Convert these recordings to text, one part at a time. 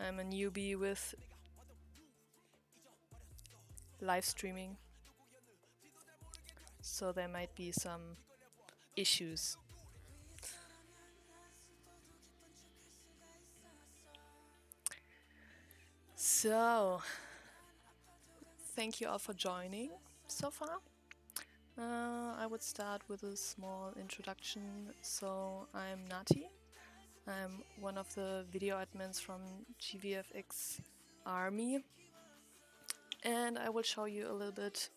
I'm a newbie with live streaming, so there might be some issues. So, thank you all for joining so far. I would start with a small introduction. So, I'm Nati. I'm one of the video admins from gvfxarmy, and I will show you a little bit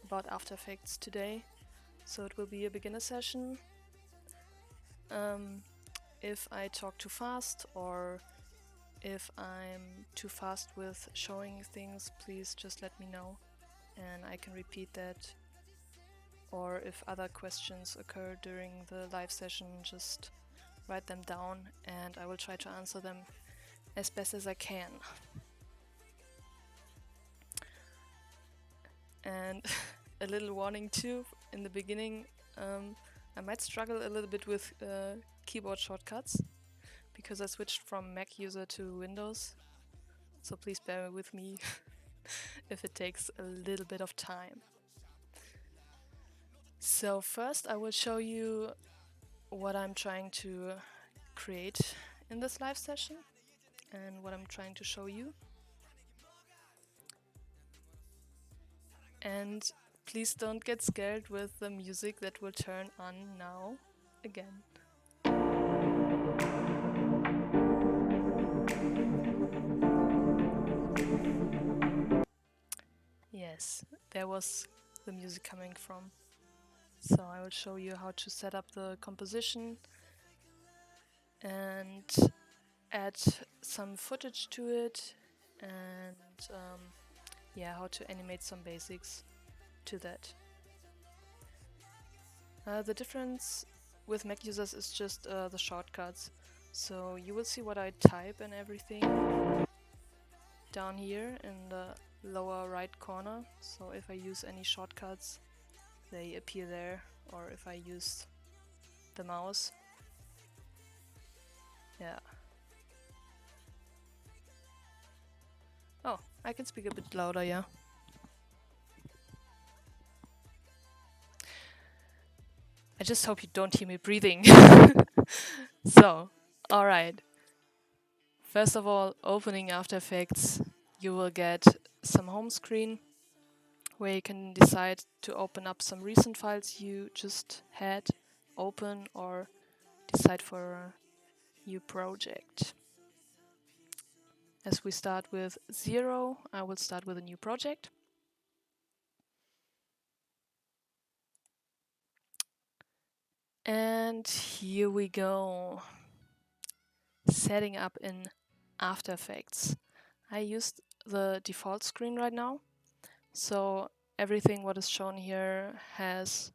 about After Effects today. So it will be a beginner session. If I talk too fast or if I'm too fast with showing things, please just let me know and I can repeat that. Or if other questions occur during the live session, just write them down and I will try to answer them as best as I can. And a little warning too, in the beginning, I might struggle a little bit with keyboard shortcuts because I switched from Mac user to Windows, so please bear with me if it takes a little bit of time. So first I will show you what I'm trying to create in this live session and what I'm trying to show you. And please don't get scared with the music that will turn on now again. Yes, there was the music coming from. So I will show you how to set up the composition and add some footage to it, and yeah, how to animate some basics to that. The difference with Mac users is just the shortcuts. So you will see what I type and everything down here in the lower right corner. So if I use any shortcuts, they appear there, or if I use the mouse. Yeah. Oh, I can speak a bit louder, yeah. I just hope you don't hear me breathing. So, alright. First of all, opening After Effects, you will get some home screen where you can decide to open up some recent files you just had open or decide for a new project. As we start with 0, I will start with a new project. And here we go. Setting up in After Effects. I used the default screen right now, so everything what is shown here has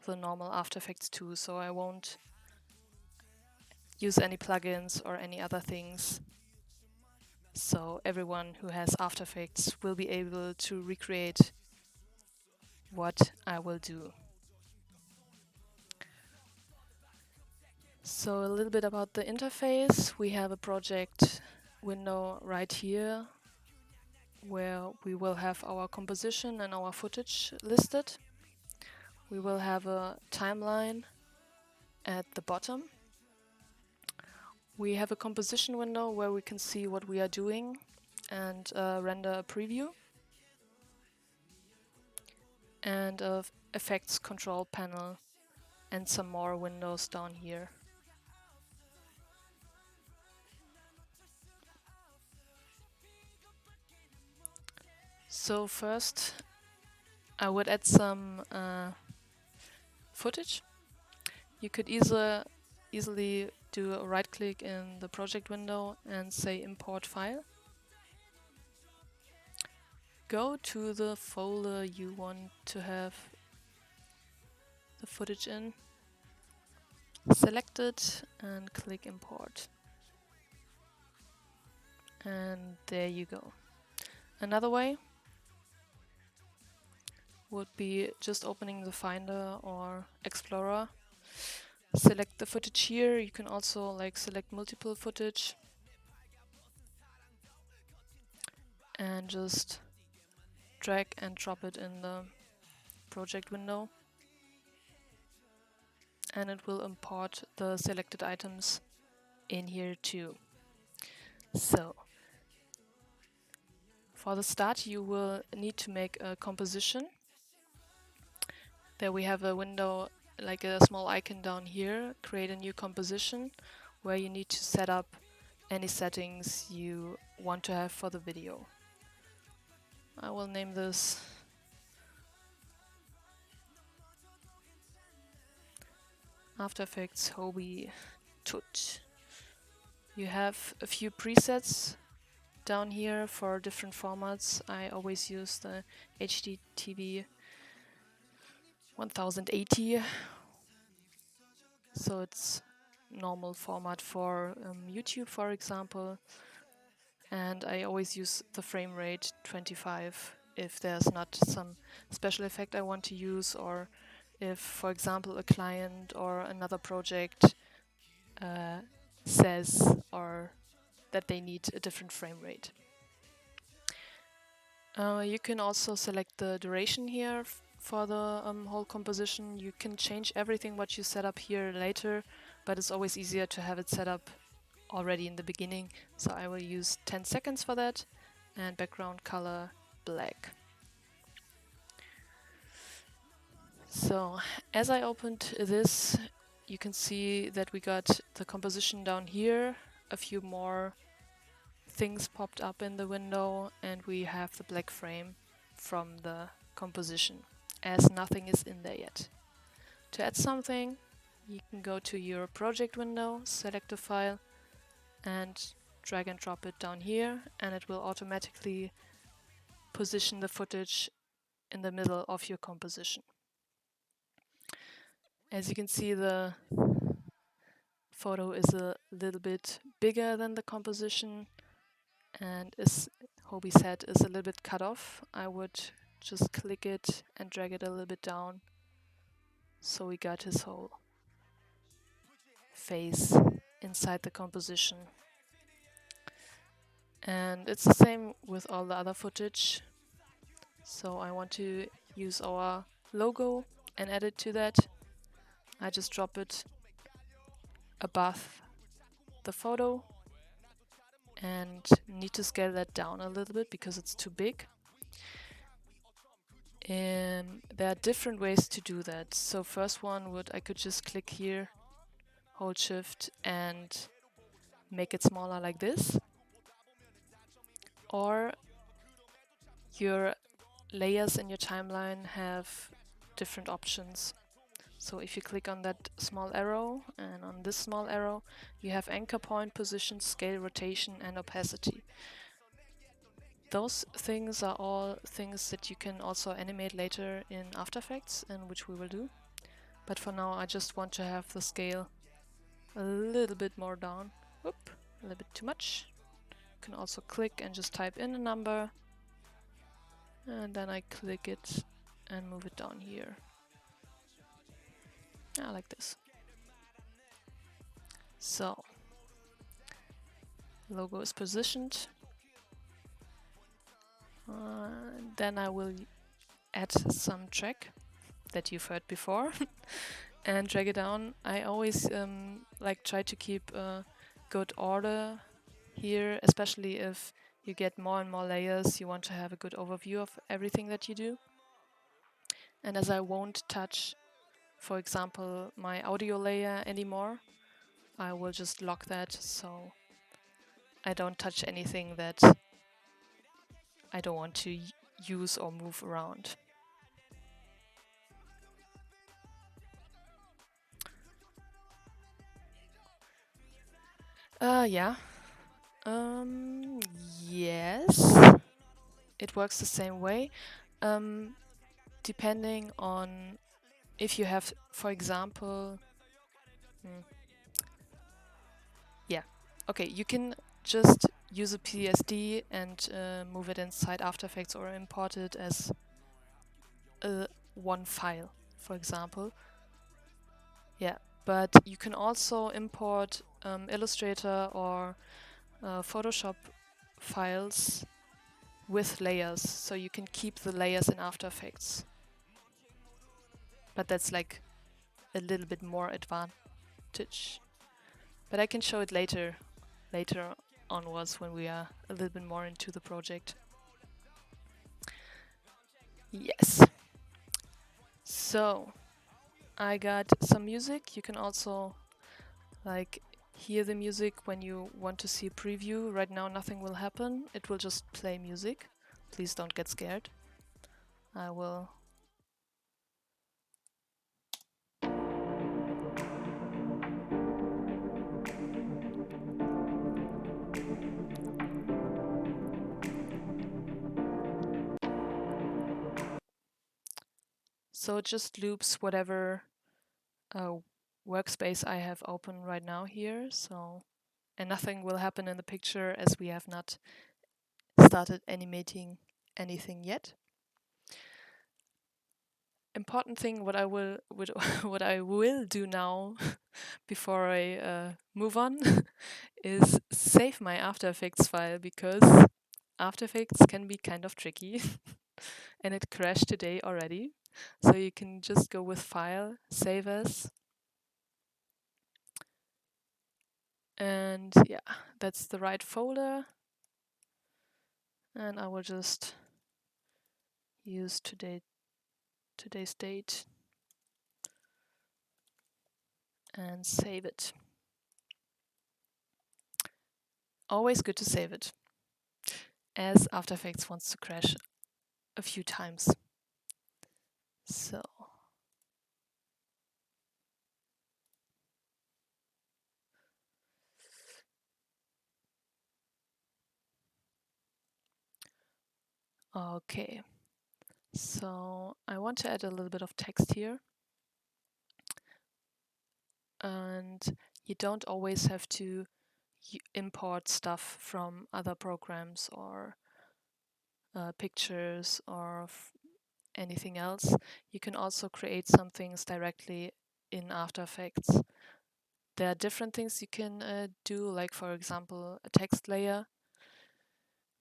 the normal After Effects too, so I won't use any plugins or any other things. So everyone who has After Effects will be able to recreate what I will do. So a little bit about the interface. We have a project window right here where we will have our composition and our footage listed. We will have a timeline at the bottom. We have a composition window where we can see what we are doing and render a preview. And a effects control panel and some more windows down here. So first I would add some footage. You could easily do a right click in the project window and say import file. Go to the folder you want to have the footage in, select it and click import. And there you go. Another way would be just opening the Finder or Explorer. Select the footage here. You can also select multiple footage. and just drag and drop it in the project window, and it will import the selected items in here too. So for the start, you will need to make a composition. There we have a window, like a small icon down here, create a new composition, where you need to set up any settings you want to have for the video. I will name this After Effects Hobby Tut. You have a few presets down here for different formats. I always use the HDTV 1080, so it's normal format for YouTube, for example, and I always use the frame rate 25 if there's not some special effect I want to use, or if, for example, a client or another project says or that they need a different frame rate. You can also select the duration here for the whole composition. You can change everything what you set up here later, but it's always easier to have it set up already in the beginning. So I will use 10 seconds for that, and background color black. So as I opened this, you can see that we got the composition down here, a few more things popped up in the window, and we have the black frame from the composition, as nothing is in there yet. To add something, you can go to your project window, select a file, and drag and drop it down here, and it will automatically position the footage in the middle of your composition. As you can see, the photo is a little bit bigger than the composition, and as Hobie said, is a little bit cut off. I would just click it and drag it a little bit down, so we got his whole face inside the composition. And it's the same with all the other footage. So I want to use our logo and add it to that. I just drop it above the photo and need to scale that down a little bit because it's too big. There are different ways to do that. So first one would, I could just click here, hold shift and make it smaller like this. Or your layers in your timeline have different options. So if you click on that small arrow and on this small arrow, you have anchor point, position, scale, rotation and opacity. Those things are all things that you can also animate later in After Effects, and which we will do. But for now I just want to have the scale a little bit more down. Oop, a little bit too much. You can also click and just type in a number, and then I click it and move it down here. Like this. So, logo is positioned. Then I will add some track that you've heard before and drag it down. I always try to keep a good order here, especially if you get more and more layers, you want to have a good overview of everything that you do. And as I won't touch, for example, my audio layer anymore, I will just lock that so I don't touch anything that I don't want to use or move around. Yeah. Yes. It works the same way. Depending on if you have, for example, yeah. Okay, you can just use a PSD and move it inside After Effects or import it as one file, for example. Yeah, but you can also import Illustrator or Photoshop files with layers, so you can keep the layers in After Effects. But that's like a little bit more advantage. But I can show it later onwards when we are a little bit more into the project. Yes. So I got some music. You can also like hear the music when you want to see a preview. Right now nothing will happen. It will just play music. Please don't get scared. I will. So it just loops whatever workspace I have open right now here. So, and nothing will happen in the picture as we have not started animating anything yet. Important thing what I will what I will do now before I move on is save my After Effects file, because After Effects can be kind of tricky and it crashed today already. So you can just go with File, Save As, and yeah, that's the right folder. And I will just use today's date and save it. Always good to save it, as After Effects wants to crash a few times. So okay, so I want to add a little bit of text here, and you don't always have to import stuff from other programs or pictures or anything else. You can also create some things directly in After Effects. There are different things you can do, like for example a text layer.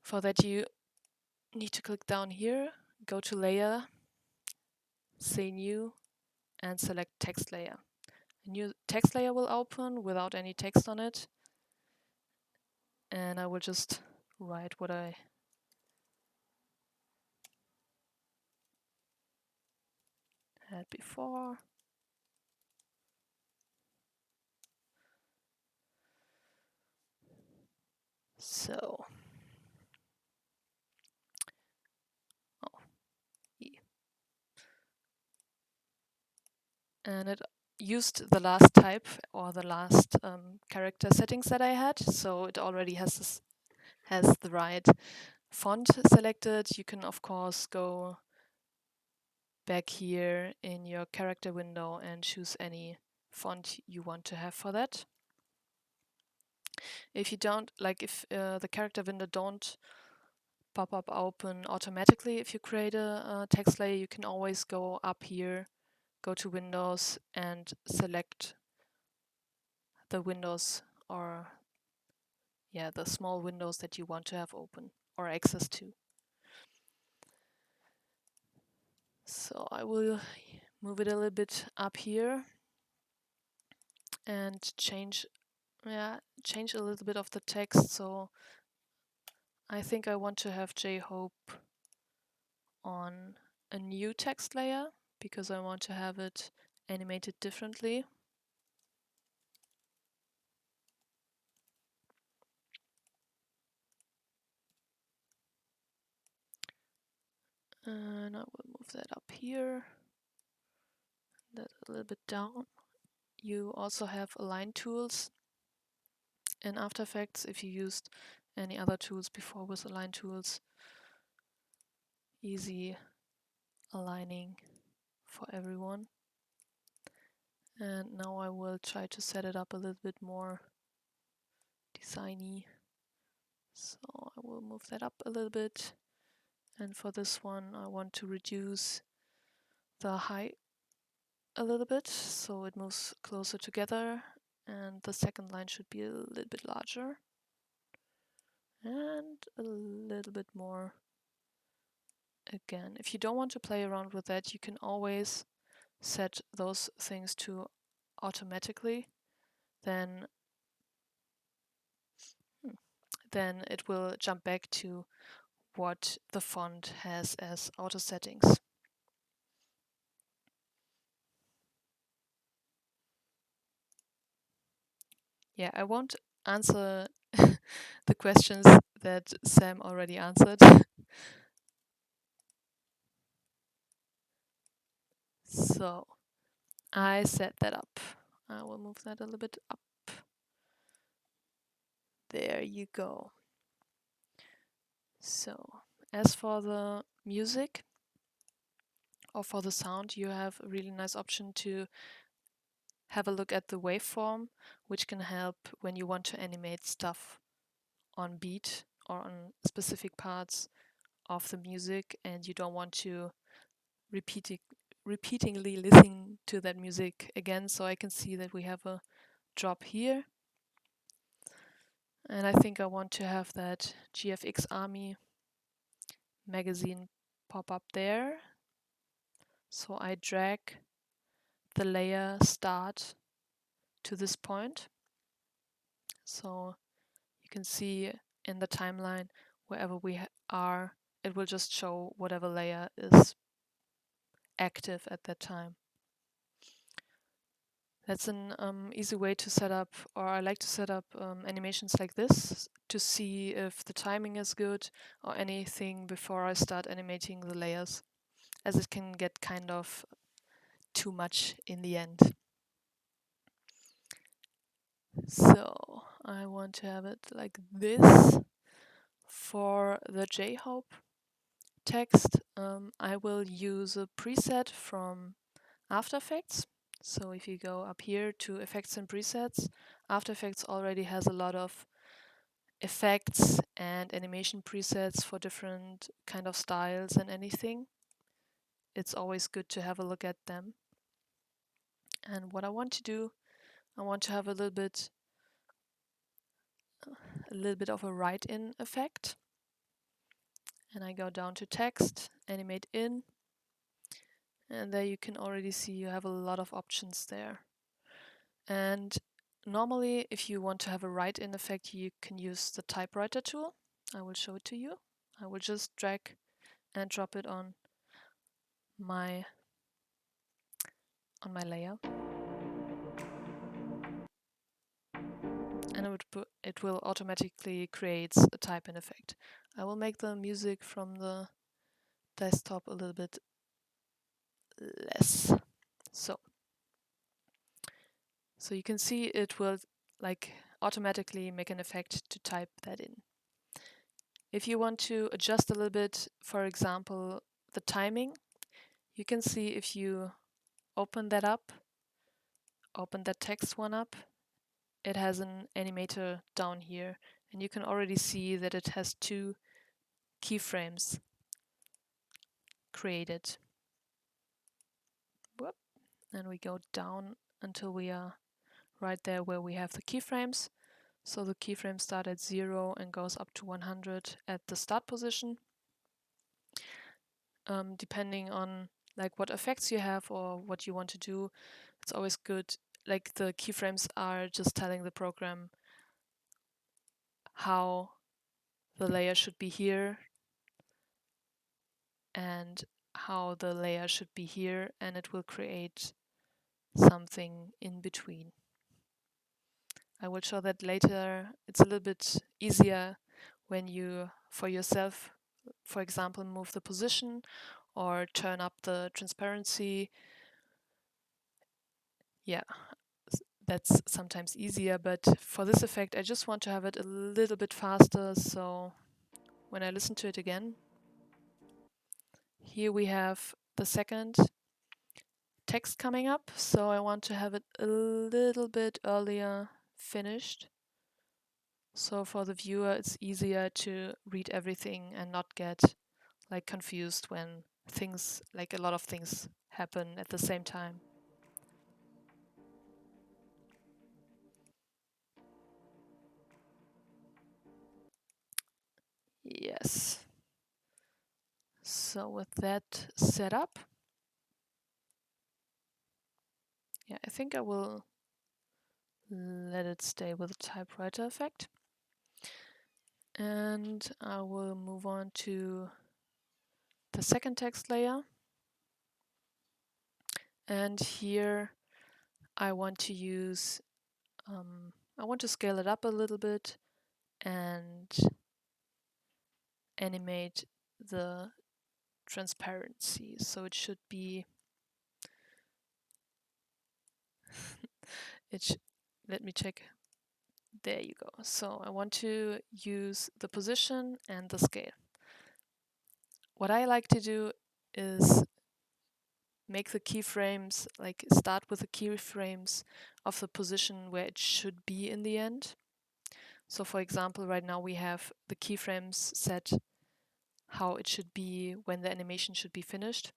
For that you need to click down here, go to Layer, say New, and select Text Layer. A new text layer will open without any text on it, and I will just write what I had before. So, and it used the last type or the last character settings that I had, so it already has the right font selected. You can of course go back here in your character window and choose any font you want to have for that. If you don't, like if the character window don't pop up open automatically if you create a text layer, you can always go up here, go to Windows and select the windows, or yeah, the small windows that you want to have open or access to. So I will move it a little bit up here and change a little bit of the text. So I think I want to have J-Hope on a new text layer because I want to have it animated differently. And I will move that up here, that a little bit down. You also have align tools in After Effects if you used any other tools before with align tools. Easy aligning for everyone. And now I will try to set it up a little bit more designy. So I will move that up a little bit. And for this one, I want to reduce the height a little bit so it moves closer together. And the second line should be a little bit larger. And a little bit more again. If you don't want to play around with that, you can always set those things to automatically. Then it will jump back to what the font has as auto settings. Yeah, I won't answer the questions that Sam already answered. So I set that up. I will move that a little bit up. There you go. So as for the music or for the sound, you have a really nice option to have a look at the waveform, which can help when you want to animate stuff on beat or on specific parts of the music and you don't want to repeatedly listen to that music again. So I can see that we have a drop here. And I think I want to have that gvfxarmy magazine pop up there. So I drag the layer start to this point. So you can see in the timeline, wherever we are, it will just show whatever layer is active at that time. That's an easy way to set up, or I like to set up animations like this to see if the timing is good or anything before I start animating the layers, as it can get kind of too much in the end. So I want to have it like this. For the J-Hope text, I will use a preset from After Effects. So if you go up here to Effects and Presets, After Effects already has a lot of effects and animation presets for different kind of styles and anything. It's always good to have a look at them. And what I want to do, I want to have a little bit of a write-in effect. And I go down to text, animate in, and there you can already see you have a lot of options there. And normally, if you want to have a write-in effect, you can use the typewriter tool. I will show it to you. I will just drag and drop it on my layer. And it will automatically create a type-in effect. I will make the music from the desktop a little bit less. So you can see it will like automatically make an effect to type that in. If you want to adjust a little bit, for example, the timing, you can see if you open that up, open that text one up, it has an animator down here, and you can already see that it has 2 keyframes created. Whoop. And we go down until we are right there where we have the keyframes. So the keyframes start at 0 and goes up to 100 at the start position. Depending on like what effects you have or what you want to do, it's always good. Like the keyframes are just telling the program how the layer should be here and how the layer should be here, and it will create something in between. I will show that later. It's a little bit easier when you, for yourself, for example, move the position or turn up the transparency. Yeah, that's sometimes easier, but for this effect, I just want to have it a little bit faster. So when I listen to it again, here we have the second text coming up. So I want to have it a little bit earlier finished. So for the viewer, it's easier to read everything and not get like confused when things, like a lot of things happen at the same time. Yes. So with that set up, yeah, I think I will let it stay with the typewriter effect. And I will move on to the second text layer. And here I want to use, I want to scale it up a little bit and animate the transparency. So it should be, let me check. There you go. So I want to use the position and the scale. What I like to do is make the keyframes, like start with the keyframes of the position where it should be in the end. So for example, right now we have the keyframes set how it should be when the animation should be finished.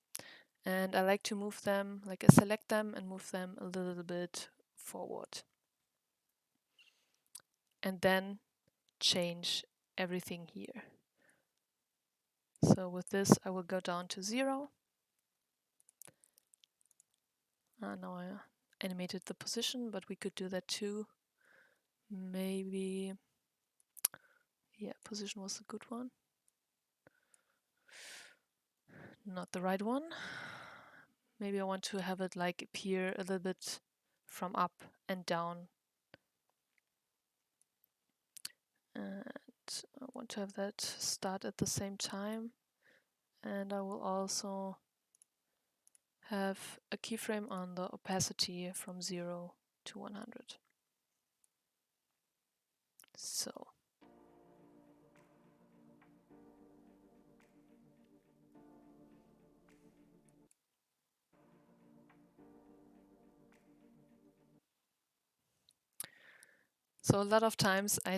And I like to move them, like I select them and move them a little bit forward. And then change everything here. So with this, I will go down to 0. Now I animated the position, but we could do that too. Maybe, yeah, position was a good one. Not the right one. Maybe I want to have it like appear a little bit from up and down. And I want to have that start at the same time. And I will also have a keyframe on the opacity from 0 to 100. So a lot of times I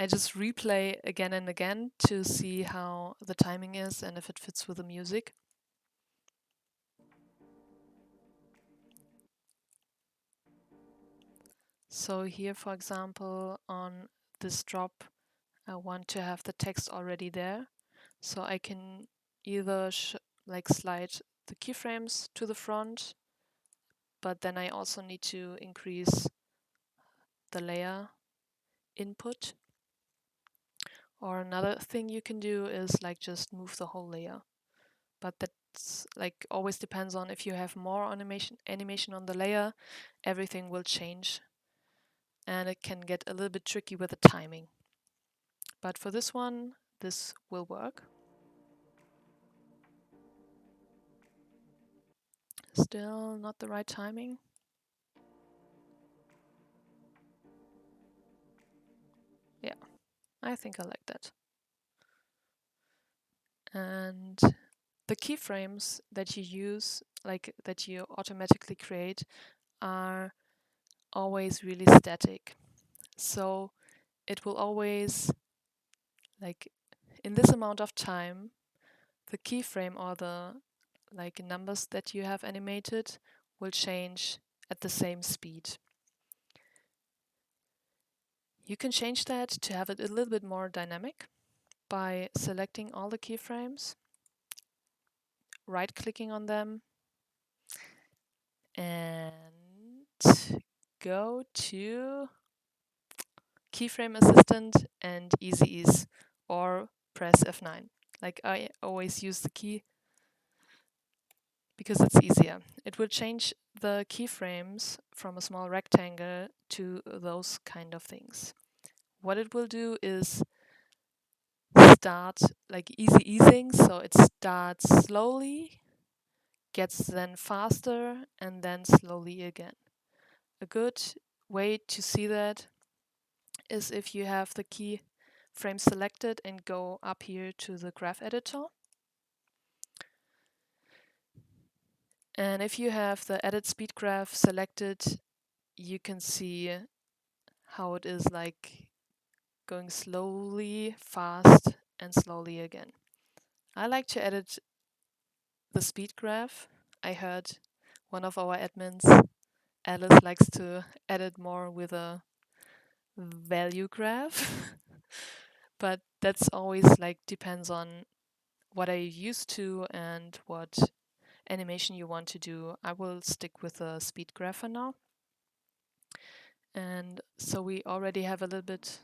just replay again and again to see how the timing is and if it fits with the music. So here, for example, on this drop, I want to have the text already there. So I can either like slide the keyframes to the front, but then I also need to increase the layer input. Or another thing you can do is like just move the whole layer. But that's like always depends on if you have more animation on the layer, everything will change. And it can get a little bit tricky with the timing. But for this one, this will work. Still not the right timing. Yeah, I think I like that. And the keyframes that you use, like that you automatically create, are always really static. So it will always, like in this amount of time, the keyframe or the like numbers that you have animated will change at the same speed. You can change that to have it a little bit more dynamic by selecting all the keyframes, right-clicking on them, and go to Keyframe Assistant and Easy Ease, or press F9. Like I always use the key because it's easier. It will change the keyframes from a small rectangle to those kind of things. What it will do is start like easy easing, so it starts slowly, gets then faster, and then slowly again. A good way to see that is if you have the keyframe selected and go up here to the graph editor. And if you have the edit speed graph selected, you can see how it is like going slowly, fast, and slowly again. I like to edit the speed graph. I heard one of our admins, Alice, likes to edit more with a value graph. But that's always like depends on what are you used to and what animation you want to do. I will stick with a speed graph for now. And so we already have a little bit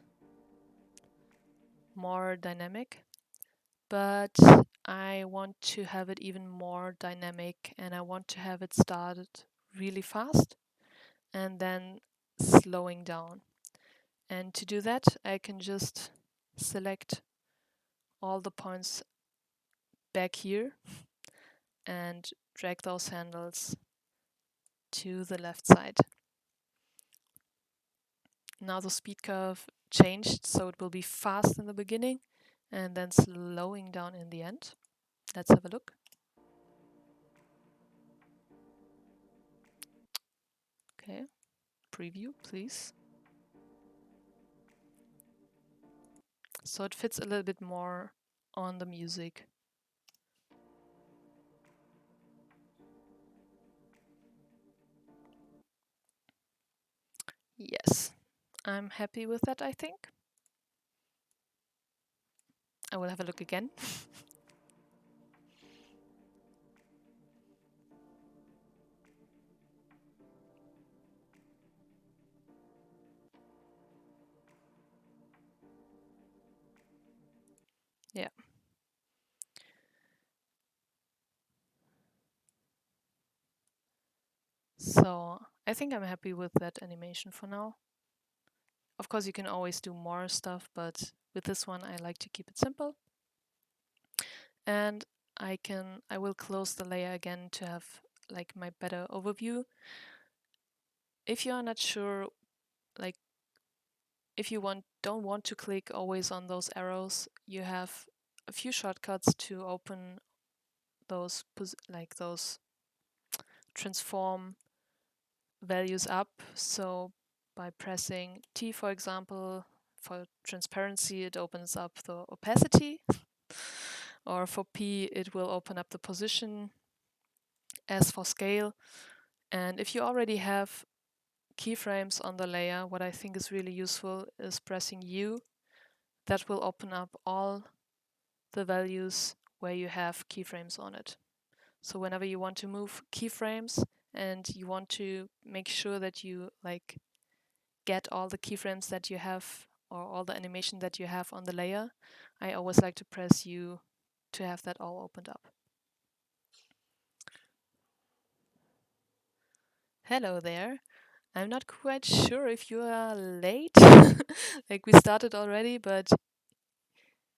more dynamic, but I want to have it even more dynamic, and I want to have it started really fast and then slowing down. And to do that, I can just select all the points back here and drag those handles to the left side. Now the speed curve changed, so it will be fast in the beginning and then slowing down in the end. Let's have a look. Okay, preview, please. So it fits a little bit more on the music. Yes, I'm happy with that, I think. I will have a look again. Yeah. So I think I'm happy with that animation for now. Of course, you can always do more stuff, but with this one, I like to keep it simple. And I will close the layer again to have like my better overview. If you are not sure, like if you don't want to click always on those arrows, you have a few shortcuts to open those those transform values up. So by pressing T, for example, for transparency, it opens up the opacity. Or for P, it will open up the position. S for scale. And if you already have keyframes on the layer, what I think is really useful is pressing U. That will open up all the values where you have keyframes on it. So whenever you want to move keyframes and you want to make sure that you like get all the keyframes that you have or all the animation that you have on the layer, I always like to press U to have that all opened up. Hello there. I'm not quite sure if you are late. Like we started already, but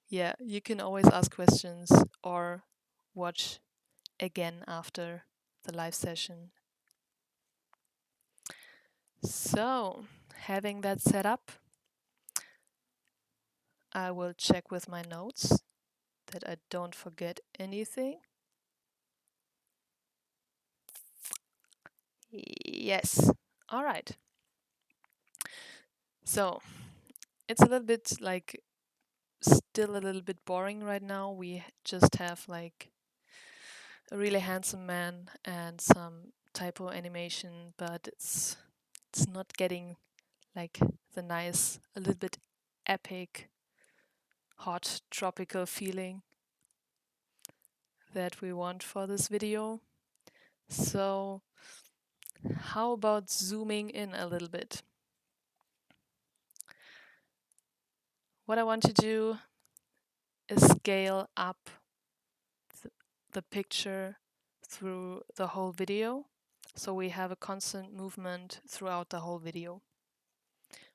yeah, you can always ask questions or watch again after the live session. So, having that set up, I will check with my notes that I don't forget anything. Yes. All right. So, it's a little bit like still a little bit boring right now. We just have like a really handsome man and some typo animation, but it's not getting like the nice, a little bit epic, hot, tropical feeling that we want for this video. So how about zooming in a little bit? What I want to do is scale up the picture through the whole video, so we have a constant movement throughout the whole video.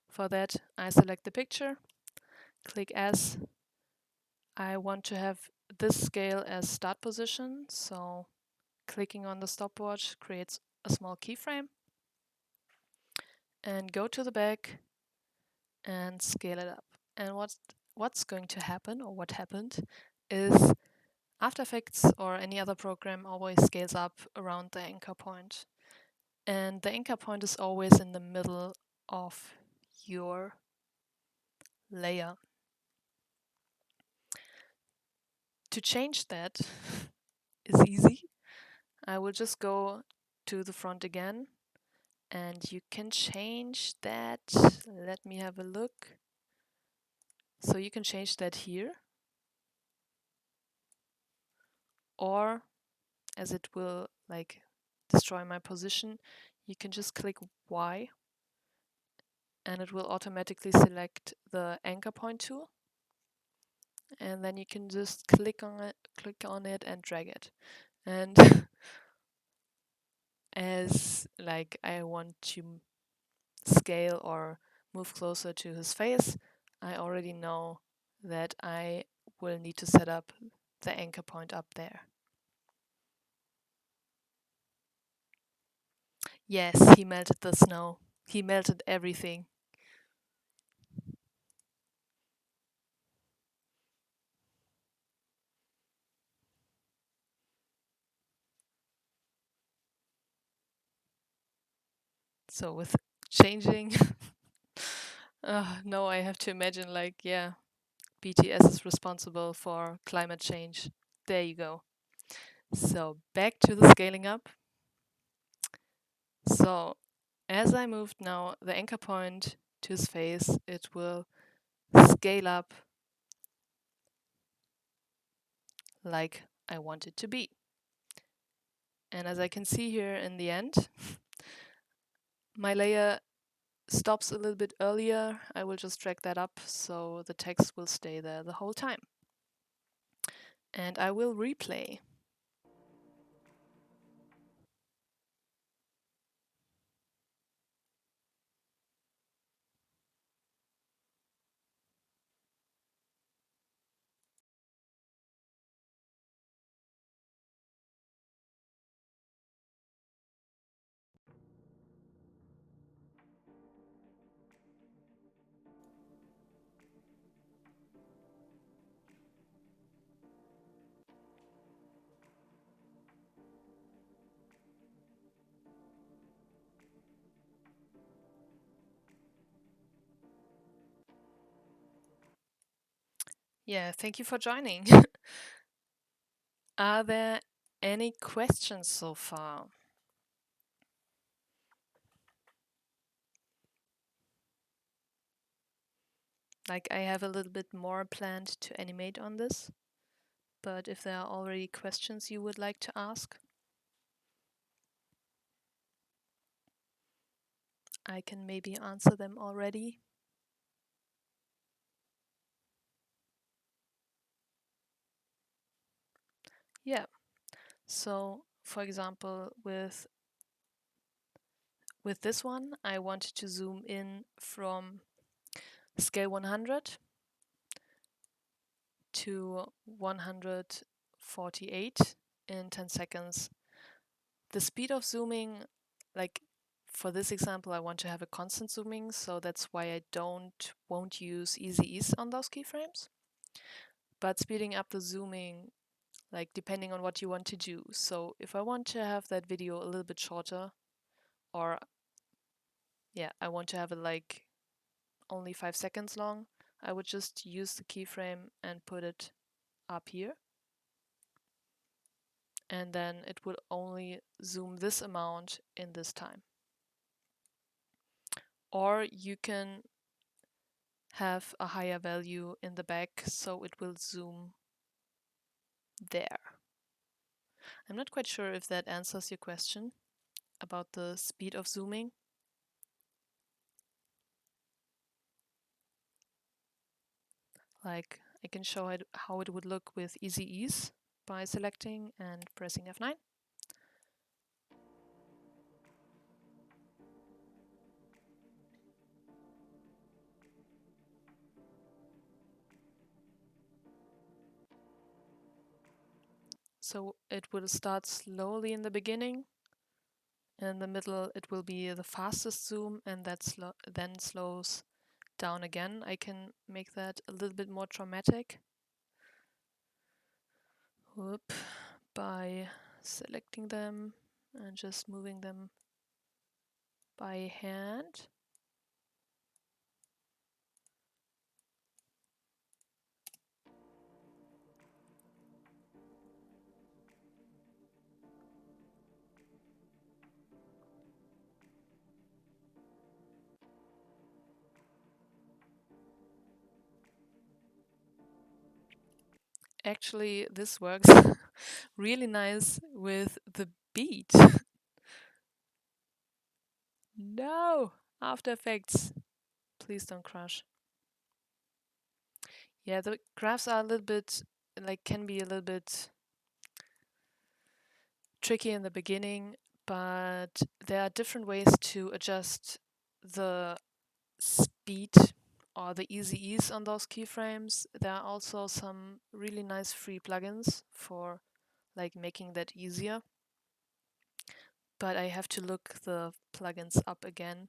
For that, I select the picture, click S. I want to have this scale as start position, so clicking on the stopwatch creates a small keyframe. And go to the back and scale it up. And what's going to happen, or what happened, is After Effects or any other program always scales up around the anchor point. And the anchor point is always in the middle of your layer. To change that is easy. I will just go to the front again, and you can change that. Let me have a look. So you can change that here. or as it will like destroy my position, you can just click Y and it will automatically select the anchor point tool, and then you can just click on it and drag it. And as like I want to scale or move closer to his face, I already know that I will need to set up the anchor point up there. Yes, he melted the snow. He melted everything. So with changing, no, I have to imagine like, yeah, BTS is responsible for climate change. There you go. So back to the scaling up. So as I moved now the anchor point to his face, it will scale up like I want it to be. And as I can see here in the end, my layer stops a little bit earlier. I will just drag that up so the text will stay there the whole time. And I will replay. Yeah, thank you for joining. Are there any questions so far? Like I have a little bit more planned to animate on this, but if there are already questions you would like to ask, I can maybe answer them already. Yeah, so for example, with this one, I wanted to zoom in from scale 100 to 148 in 10 seconds. The speed of zooming, like for this example, I want to have a constant zooming, so that's why I won't use easy ease on those keyframes. But speeding up the zooming, like depending on what you want to do. So if I want to have that video a little bit shorter, or yeah, I want to have it like only 5 seconds long, I would just use the keyframe and put it up here. And then it will only zoom this amount in this time. Or you can have a higher value in the back, so it will zoom there. I'm not quite sure if that answers your question about the speed of zooming. Like I can show it how it would look with easy ease by selecting and pressing F9. So it will start slowly in the beginning. In the middle it will be the fastest zoom, and that then slows down again. I can make that a little bit more dramatic. Whoop, by selecting them and just moving them by hand. Actually, this works really nice with the beat. No! After Effects. Please don't crash. Yeah, the graphs are a little bit, can be a little bit tricky in the beginning, but there are different ways to adjust the speed or the easy ease on those keyframes. There are also some really nice free plugins for making that easier. But I have to look the plugins up again.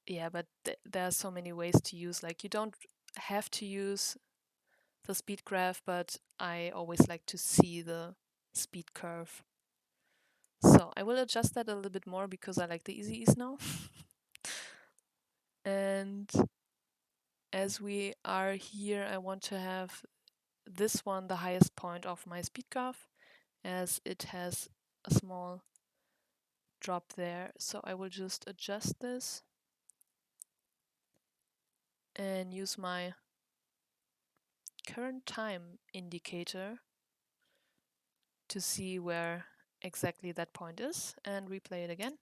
Yeah, but there are so many ways to use. You don't have to use the speed graph, but I always like to see the speed curve. So I will adjust that a little bit more because I like the easy ease now. And as we are here, I want to have this one the highest point of my speed graph, as it has a small drop there. So I will just adjust this and use my current time indicator to see where exactly that point is and replay it again.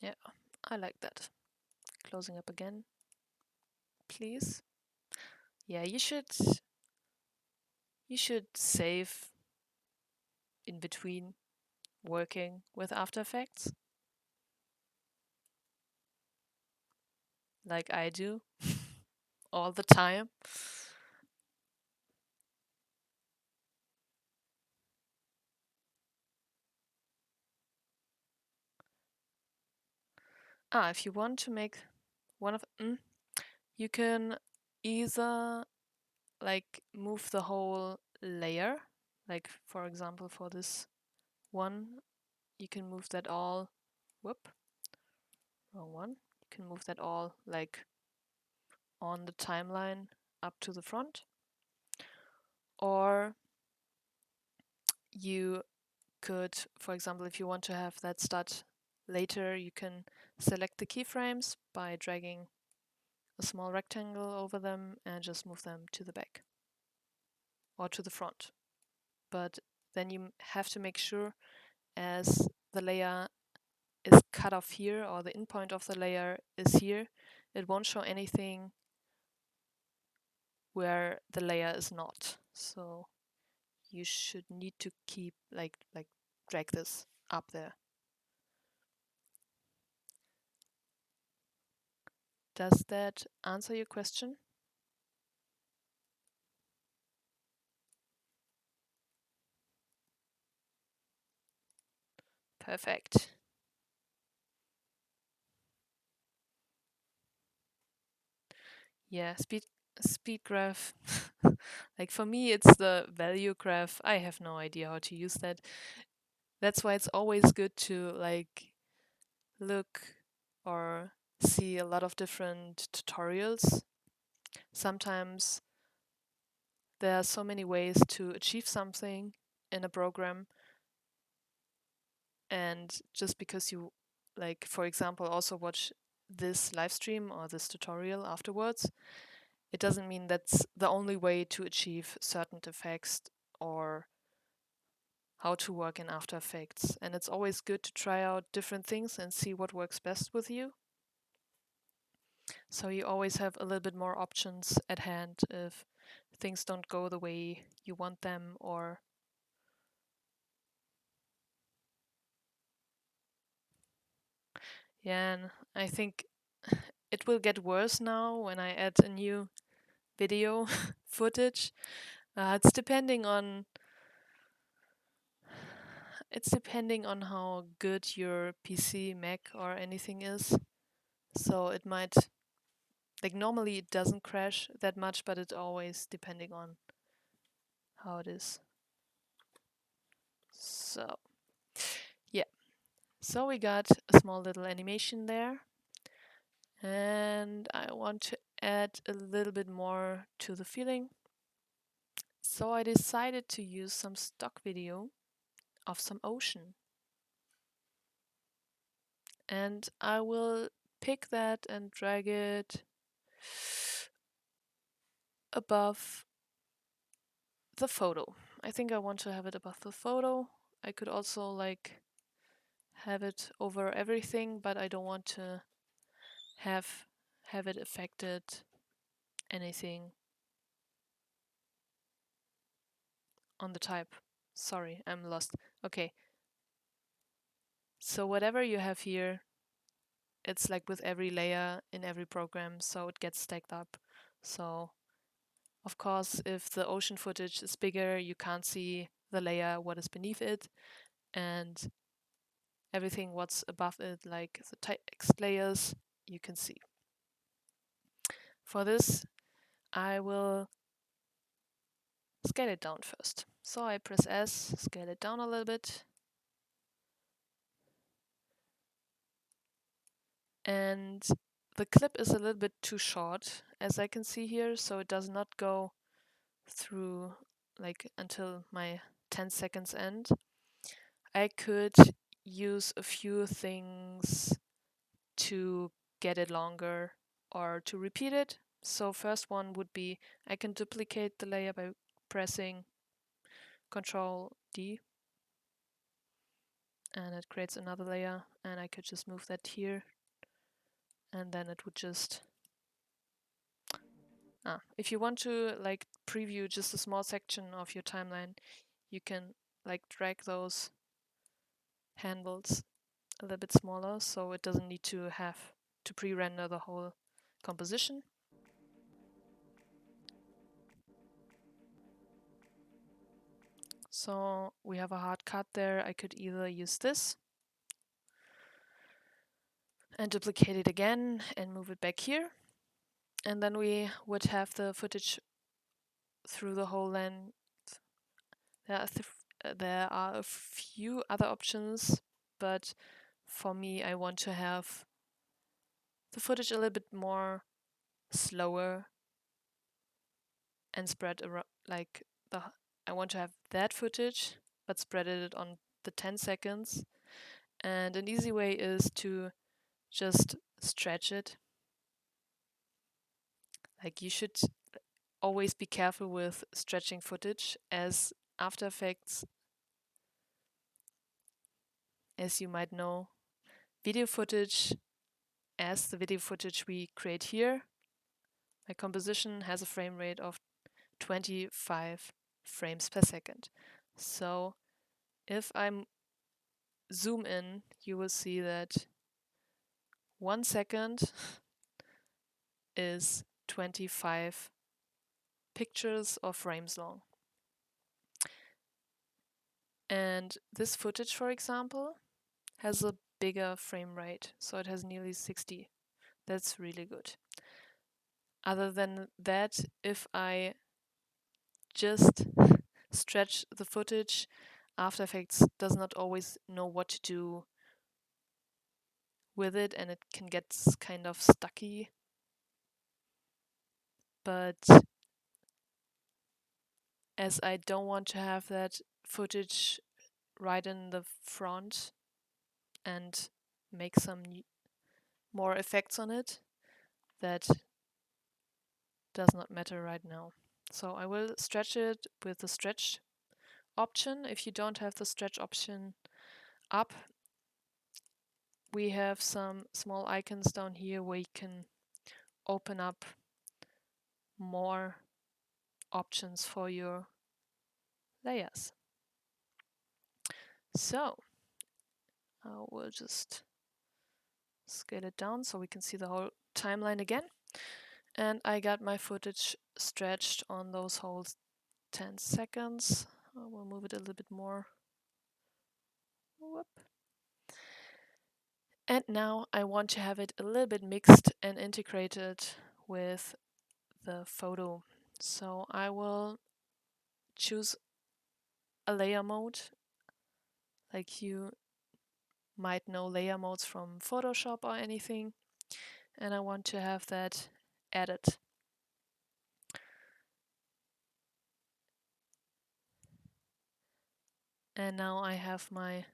Yeah, I like that. Closing up again, please. Yeah, you should save in between working with After Effects, like I do all the time. If you want to make one of you can either move the whole layer, for example for this one, you can move that all, wrong one, you can move that all on the timeline up to the front, or you could, for example, if you want to have that start later, you can select the keyframes by dragging a small rectangle over them and just move them to the back or to the front. But then you have to make sure, as the layer is cut off here or the endpoint of the layer is here, it won't show anything where the layer is not. So you should need to keep drag this up there. Does that answer your question? Perfect. Yeah, speed graph. For me, it's the value graph. I have no idea how to use that. That's why it's always good to look or see a lot of different tutorials. Sometimes there are so many ways to achieve something in a program, and just because you for example, also watch this live stream or this tutorial afterwards, it doesn't mean that's the only way to achieve certain effects or how to work in After Effects. And it's always good to try out different things and see what works best with you. So you always have a little bit more options at hand if things don't go the way you want them, or yeah, and I think it will get worse now when I add a new video footage. It's depending on how good your PC, Mac, or anything is. So it might, normally it doesn't crash that much, but it's always depending on how it is. So yeah, So we got a small little animation there, and I want to add a little bit more to the feeling. So I decided to use some stock video of some ocean. And I will pick that and drag it above the photo. I think I want to have it above the photo. I could also like have it over everything, but I don't want to have it affected anything on the type. Sorry, I'm lost. Okay. So whatever you have here, it's like with every layer in every program, so it gets stacked up. So of course, if the ocean footage is bigger, you can't see the layer what is beneath it, and everything what's above it, like the text layers, you can see. For this, I will scale it down first. So I press S, scale it down a little bit. And the clip is a little bit too short, as I can see here, so it does not go through like until my 10 seconds end. I could use a few things to get it longer or to repeat it. So first one would be I can duplicate the layer by pressing Control D, and it creates another layer, and I could just move that here, and then it would just if you want to like preview just a small section of your timeline, you can like drag those handles a little bit smaller, so it doesn't need to have to pre-render the whole composition. So we have a hard cut there. I could either use this and duplicate it again and move it back here. And then we would have the footage through the whole length. There are a few other options, but for me, I want to have the footage a little bit more slower and spread around, like I want to have that footage, but spread it on the 10 seconds. And an easy way is to just stretch it. Like you should always be careful with stretching footage, as After Effects, as you might know, video footage, as the video footage we create here, my composition has a frame rate of 25 frames per second. So if I zoom in, you will see that 1 second is 25 pictures or frames long. And this footage, for example, has a bigger frame rate, so it has nearly 60. That's really good. Other than that, if I just stretch the footage, After Effects does not always know what to do with it, and it can get kind of stucky. But as I don't want to have that footage right in the front and make some more effects on it, that does not matter right now. So I will stretch it with the stretch option. If you don't have the stretch option up, we have some small icons down here where you can open up more options for your layers. So I will just scale it down so we can see the whole timeline again. And I got my footage stretched on those whole 10 seconds. I will move it a little bit more. Whoop. And now I want to have it a little bit mixed and integrated with the photo. So I will choose a layer mode, like you might know layer modes from Photoshop or anything, and I want to have that added. And now I have my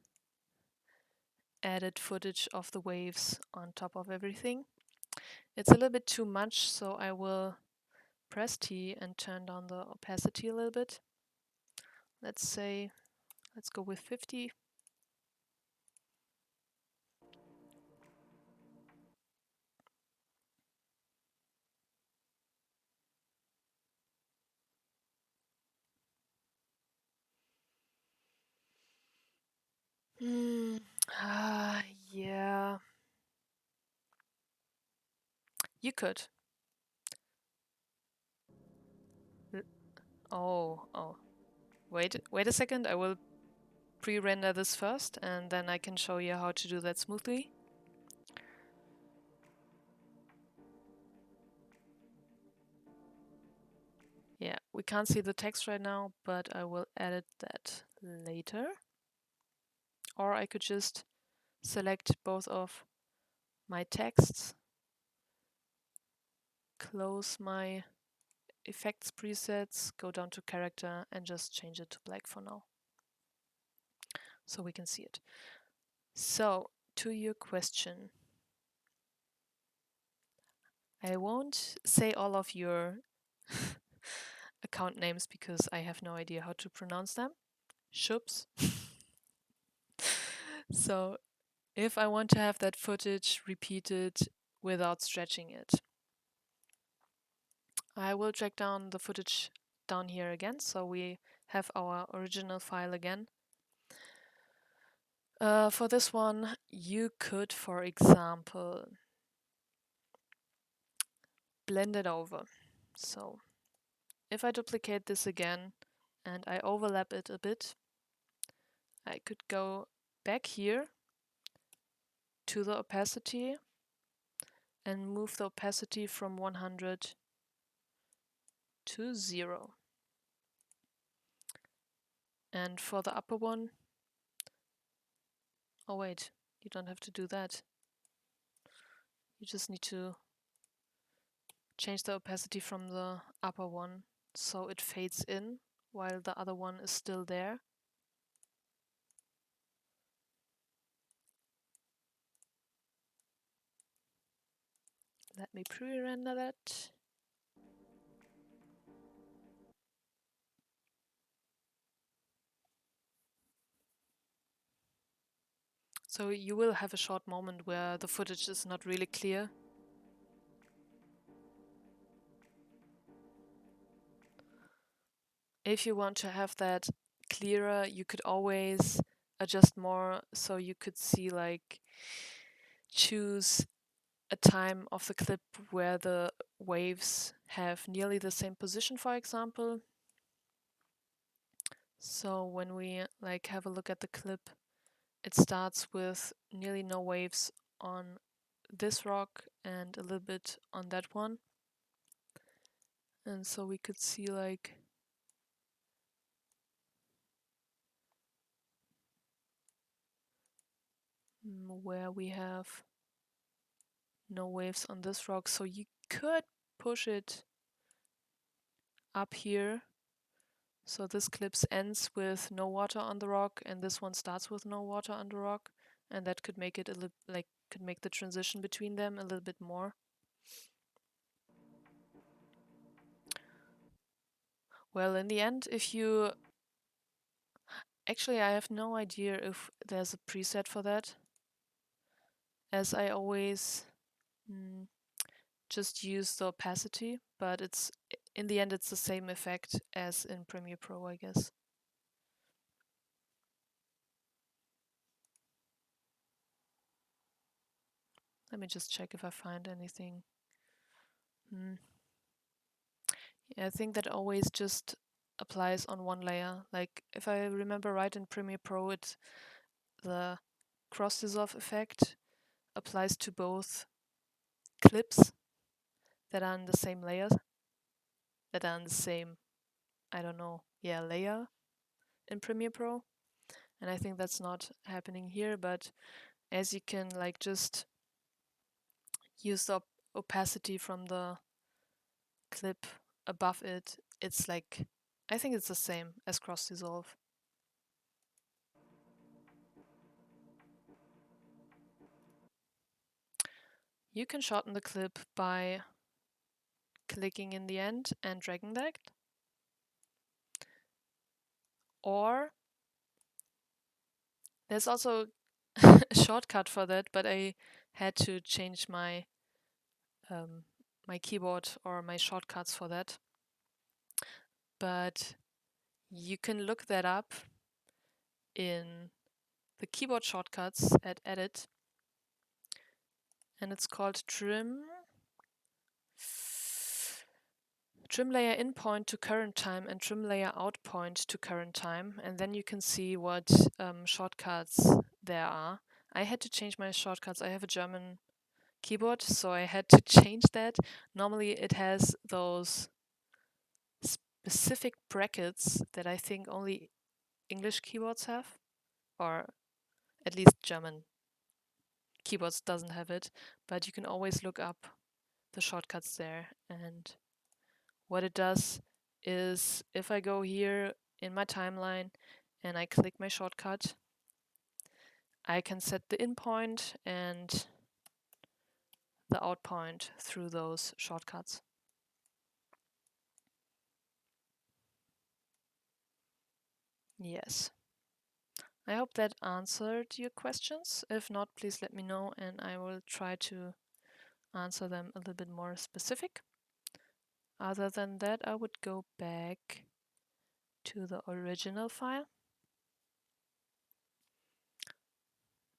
added footage of the waves on top of everything. It's a little bit too much, so I will press T and turn down the opacity a little bit. Let's go with 50. Yeah, you could. Oh. Wait a second. I will pre-render this first, and then I can show you how to do that smoothly. Yeah, we can't see the text right now, but I will edit that later. Or I could just select both of my texts, close my effects presets, go down to character, and just change it to black for now, so we can see it. So, to your question, I won't say all of your account names because I have no idea how to pronounce them. Shoops. So, if I want to have that footage repeated without stretching it, I will drag down the footage down here again, so we have our original file again. For this one, you could, for example, blend it over. So if I duplicate this again and I overlap it a bit, I could go back here to the opacity and move the opacity from 100 to 0. And for the upper one, oh wait, you don't have to do that. You just need to change the opacity from the upper one so it fades in while the other one is still there. Let me pre-render that. So you will have a short moment where the footage is not really clear. If you want to have that clearer, you could always adjust more, so you could see, like, choose a time of the clip where the waves have nearly the same position, for example. So when we have a look at the clip, it starts with nearly no waves on this rock and a little bit on that one. And so we could see where we have no waves on this rock. So you could push it up here. So this clip ends with no water on the rock, and this one starts with no water on the rock, and that could make it a little could make the transition between them a little bit more. Well, in the end, if you actually, I have no idea if there's a preset for that, as I always just use the opacity, but it's in the end it's the same effect as in Premiere Pro, I guess. Let me just check if I find anything. Yeah, I think that always just applies on one layer. Like, if I remember right, in Premiere Pro, the cross dissolve effect applies to both clips that are in the same layer, that are in the same, I don't know, yeah, layer in Premiere Pro. And I think that's not happening here, but as you can like just use the opacity from the clip above it, it's like, I think it's the same as cross dissolve. You can shorten the clip by clicking in the end and dragging that, or there's also a shortcut for that, but I had to change my my keyboard or my shortcuts for that. But you can look that up in the keyboard shortcuts at Edit, and it's called trim layer in point to current time and trim layer out point to current time, and then you can see what shortcuts there are. I had to change my shortcuts. I have a German keyboard, so I had to change that. Normally it has those specific brackets that I think only English keyboards have, or at least German keyboards doesn't have it, but you can always look up the shortcuts there. And what it does is, if I go here in my timeline and I click my shortcut, I can set the in point and the out point through those shortcuts. Yes. I hope that answered your questions. If not, please let me know and I will try to answer them a little bit more specific. Other than that, I would go back to the original file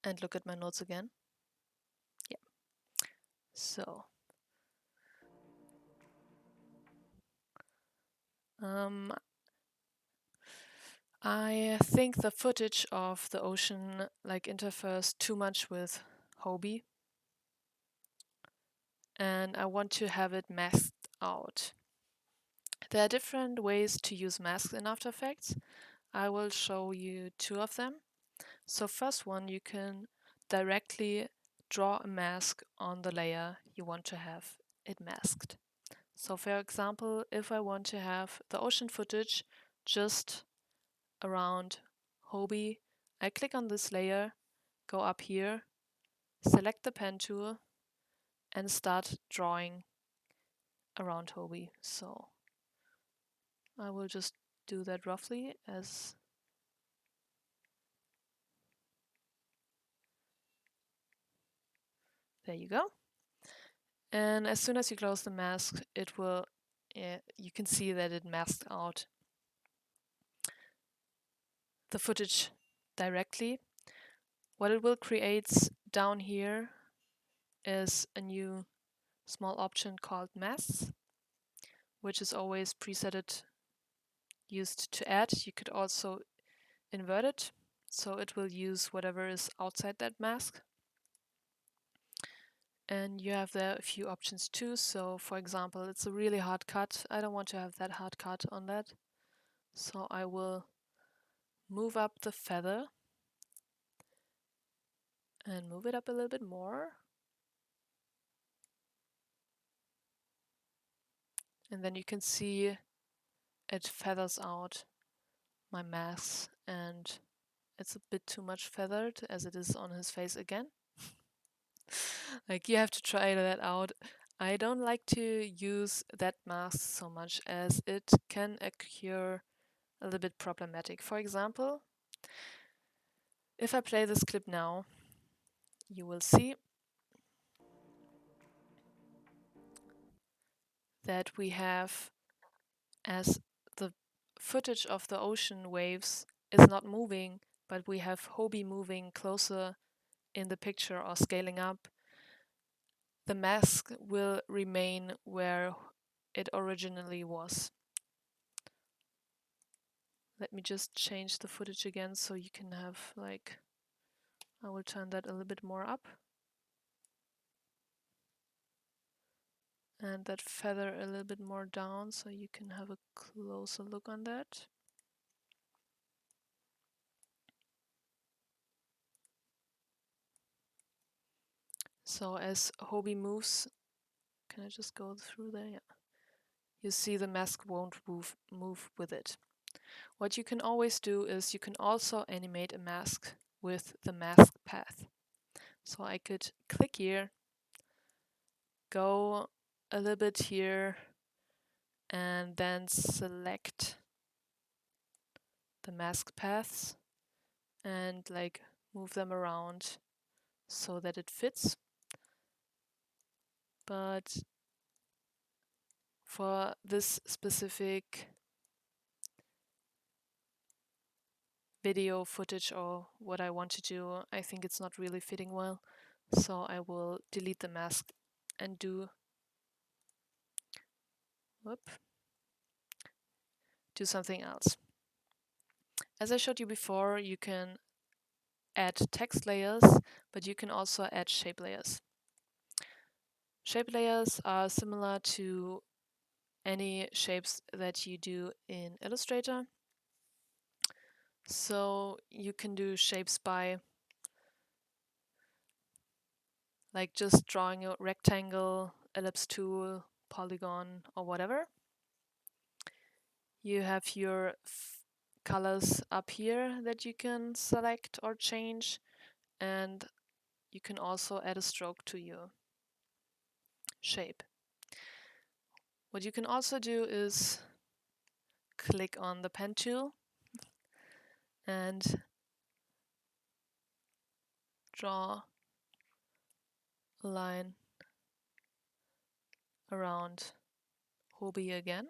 and look at my notes again. Yeah. So, I think the footage of the ocean like interferes too much with Hobie, and I want to have it masked out. There are different ways to use masks in After Effects. I will show you two of them. So first one, you can directly draw a mask on the layer you want to have it masked. So for example, if I want to have the ocean footage just around Hobie, I click on this layer, go up here, select the pen tool, and start drawing around Hobie. So I will just do that roughly as there you go. And as soon as you close the mask, it will, you can see that it masked out the footage directly. What it will create down here is a new small option called masks, which is always presetted used to add. You could also invert it, so it will use whatever is outside that mask. And you have there a few options too. So for example, it's a really hard cut. I don't want to have that hard cut on that. So I will move up the feather and move it up a little bit more. And then you can see it feathers out my masks, and it's a bit too much feathered as it is on his face again. Like, you have to try that out. I don't like to use that mask so much as it can occur a little bit problematic. For example, if I play this clip now, you will see that we have, as the footage of the ocean waves is not moving, but we have Hobie moving closer in the picture or scaling up, the mask will remain where it originally was. Let me just change the footage again so you can have like, I will turn that a little bit more up. And that feather a little bit more down so you can have a closer look on that. So as Hobie moves, can I just go through there? Yeah. You see the mask won't move with it. What you can always do is you can also animate a mask with the mask path. So I could click here, go a little bit here, and then select the mask paths and like move them around so that it fits. But for this specific video footage or what I want to do, I think it's not really fitting well. So I will delete the mask and do something else. As I showed you before, you can add text layers, but you can also add shape layers. Shape layers are similar to any shapes that you do in Illustrator. So you can do shapes by like just drawing a rectangle, ellipse tool, polygon, or whatever. You have your colors up here that you can select or change, and you can also add a stroke to your shape. What you can also do is click on the pen tool and draw a line around Hobie again.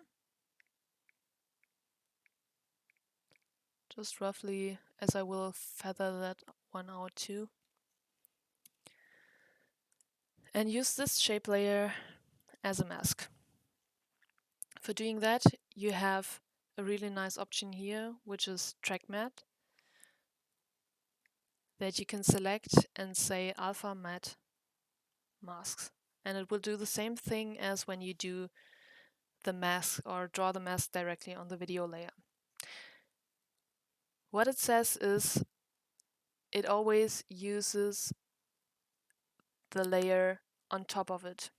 Just roughly, as I will feather that one out too. And use this shape layer as a mask. For doing that, you have a really nice option here, which is track matte, that you can select and say alpha matte masks. And it will do the same thing as when you do the mask or draw the mask directly on the video layer. What it says is it always uses the layer on top of it.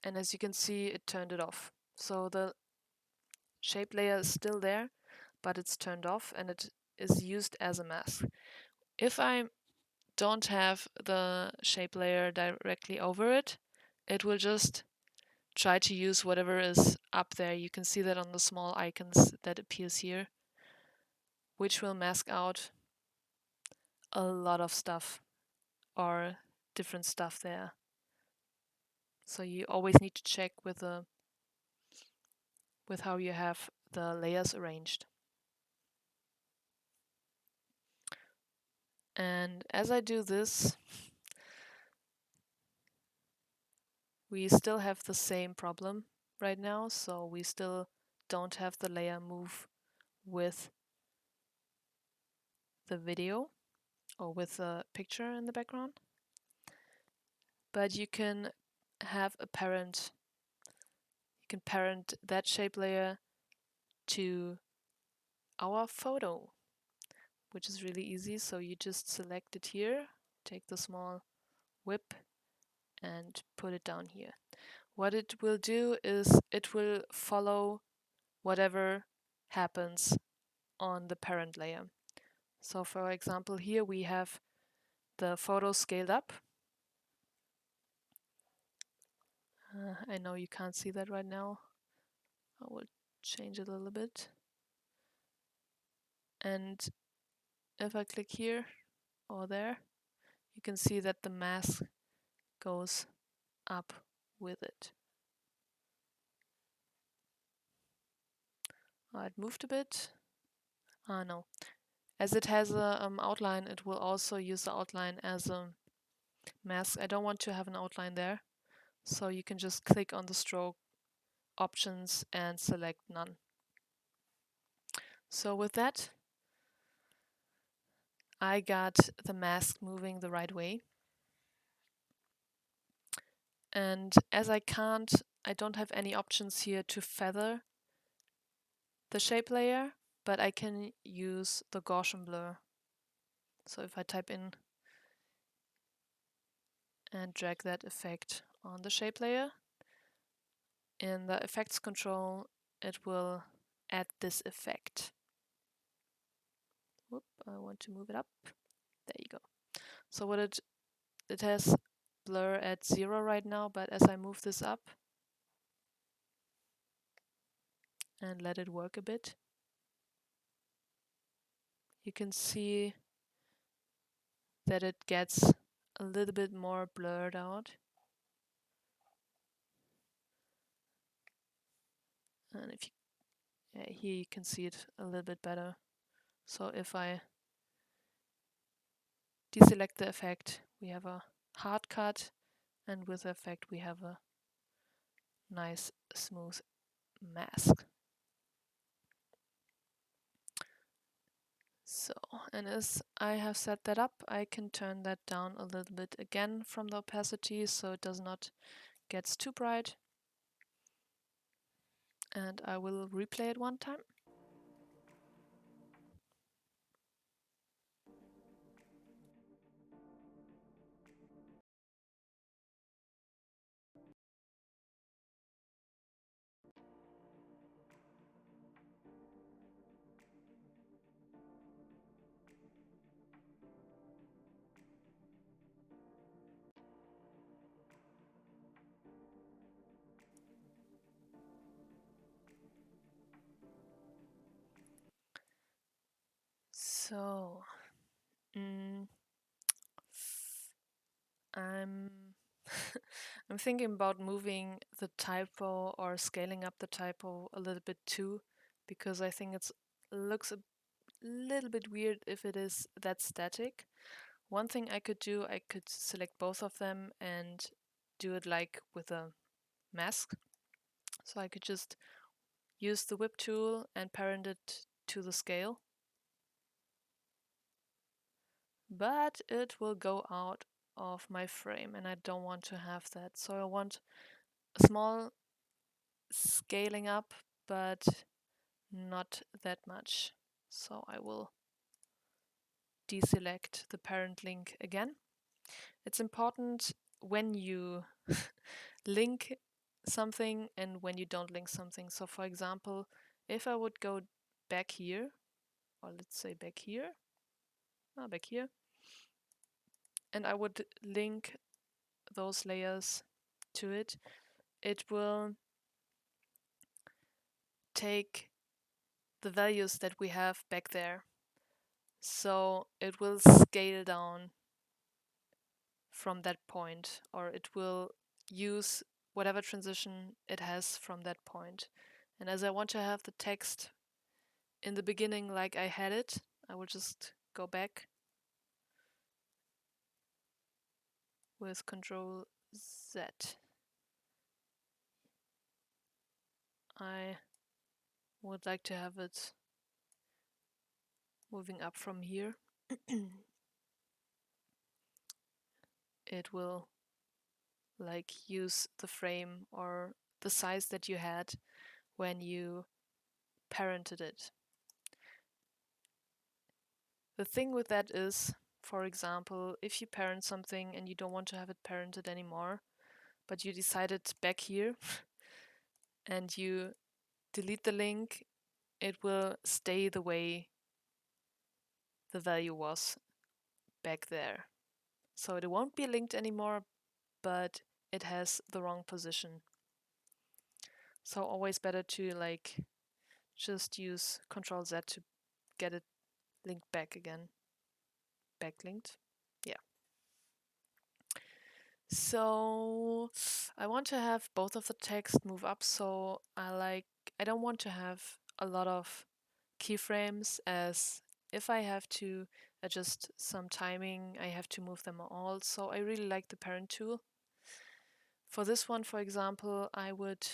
And as you can see, it turned it off. So the shape layer is still there, but it's turned off and it is used as a mask. If I don't have the shape layer directly over it, it will just try to use whatever is up there. You can see that on the small icons that appears here, which will mask out a lot of stuff or different stuff there. So you always need to check with how you have the layers arranged. And as I do this, we still have the same problem right now, so we still don't have the layer move with the video or with the picture in the background. But you can have a parent, you can parent that shape layer to our photo, which is really easy. So you just select it here, take the small whip and put it down here. What it will do is it will follow whatever happens on the parent layer. So for example, here we have the photo scaled up. I know you can't see that right now. I will change it a little bit. And if I click here or there, you can see that the mask goes up with it. It moved a bit. No. As it has a outline, it will also use the outline as a mask. I don't want to have an outline there. So you can just click on the stroke options and select none. So with that, I got the mask moving the right way. And as I don't have any options here to feather the shape layer, but I can use the Gaussian blur. So if I type in and drag that effect on the shape layer. In the effects control, it will add this effect. Whoop, I want to move it up. There you go. So what it has blur at 0 right now, but as I move this up and let it work a bit, you can see that it gets a little bit more blurred out. And if you, yeah, here you can see it a little bit better. So if I deselect the effect, we have a hard cut, and with the effect we have a nice smooth mask. So, and as I have set that up, I can turn that down a little bit again from the opacity so it does not get too bright. And I will replay it one time. So, I'm I'm thinking about moving the typo or scaling up the typo a little bit too, because I think it looks a little bit weird if it is that static. One thing I could do, I could select both of them and do it like with a mask. So I could just use the whip tool and parent it to the scale. But it will go out of my frame and I don't want to have that. So I want a small scaling up, but not that much. So I will deselect the parent link again. It's important when you link something and when you don't link something. So for example, if I would go back here, or let's say back here, back here, and I would link those layers to it, it will take the values that we have back there. So it will scale down from that point, or it will use whatever transition it has from that point. And as I want to have the text in the beginning like I had it, I will just go back with Control Z. I would like to have it moving up from here. It will like use the frame or the size that you had when you parented it. The thing with that is, for example, if you parent something and you don't want to have it parented anymore, but you decided back here and you delete the link, it will stay the way the value was back there. So it won't be linked anymore, but it has the wrong position. So always better to like just use Control Z to get it linked back again. Backlinked. Yeah. So I want to have both of the text move up, so I don't want to have a lot of keyframes, as if I have to adjust some timing, I have to move them all. So I really like the parent tool. For this one, for example, I would,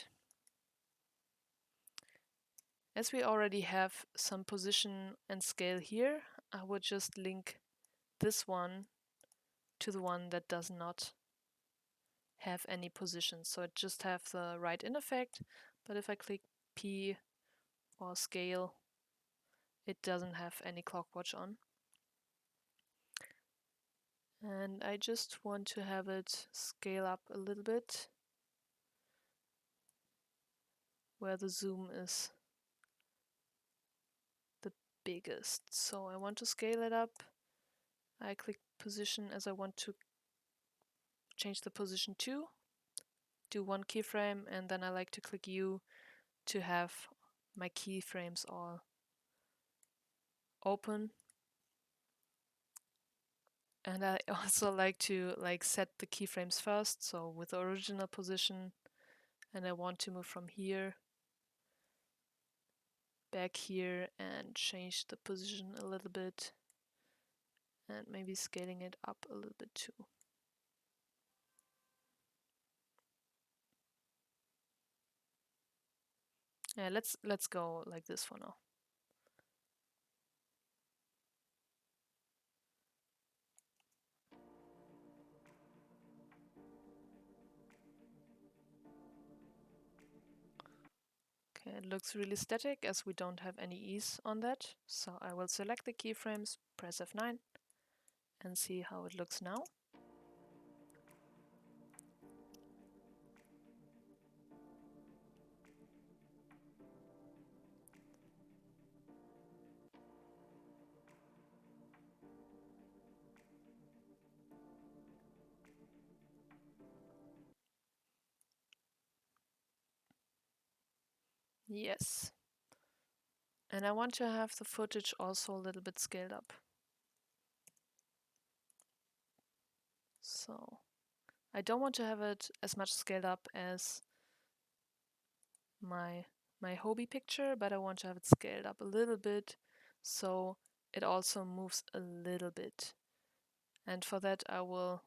as we already have some position and scale here, I would just link this one to the one that does not have any position. So it just have the right in effect, but if I click P or scale, it doesn't have any clock watch on. And I just want to have it scale up a little bit where the zoom is the biggest. So I want to scale it up. I click position as I want to change the position to, do one keyframe, and then I like to click U to have my keyframes all open. And I also like to set the keyframes first, so with the original position, and I want to move from here back here and change the position a little bit and maybe scaling it up a little bit too. Yeah, let's go like this for now. Okay, it looks really static as we don't have any ease on that. So I will select the keyframes, press F9 and see how it looks now. Yes. And I want to have the footage also a little bit scaled up. So I don't want to have it as much scaled up as my hobby picture, but I want to have it scaled up a little bit so it also moves a little bit. And for that I will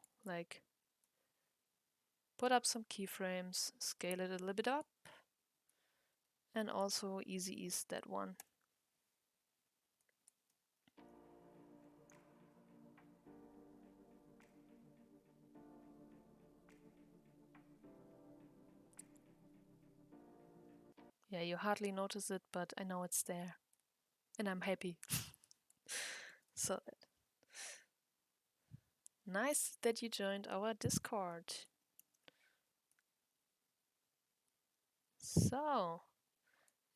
put up some keyframes, scale it a little bit up, and also easy ease that one. Yeah, you hardly notice it, but I know it's there. And I'm happy. So nice that you joined our Discord. So,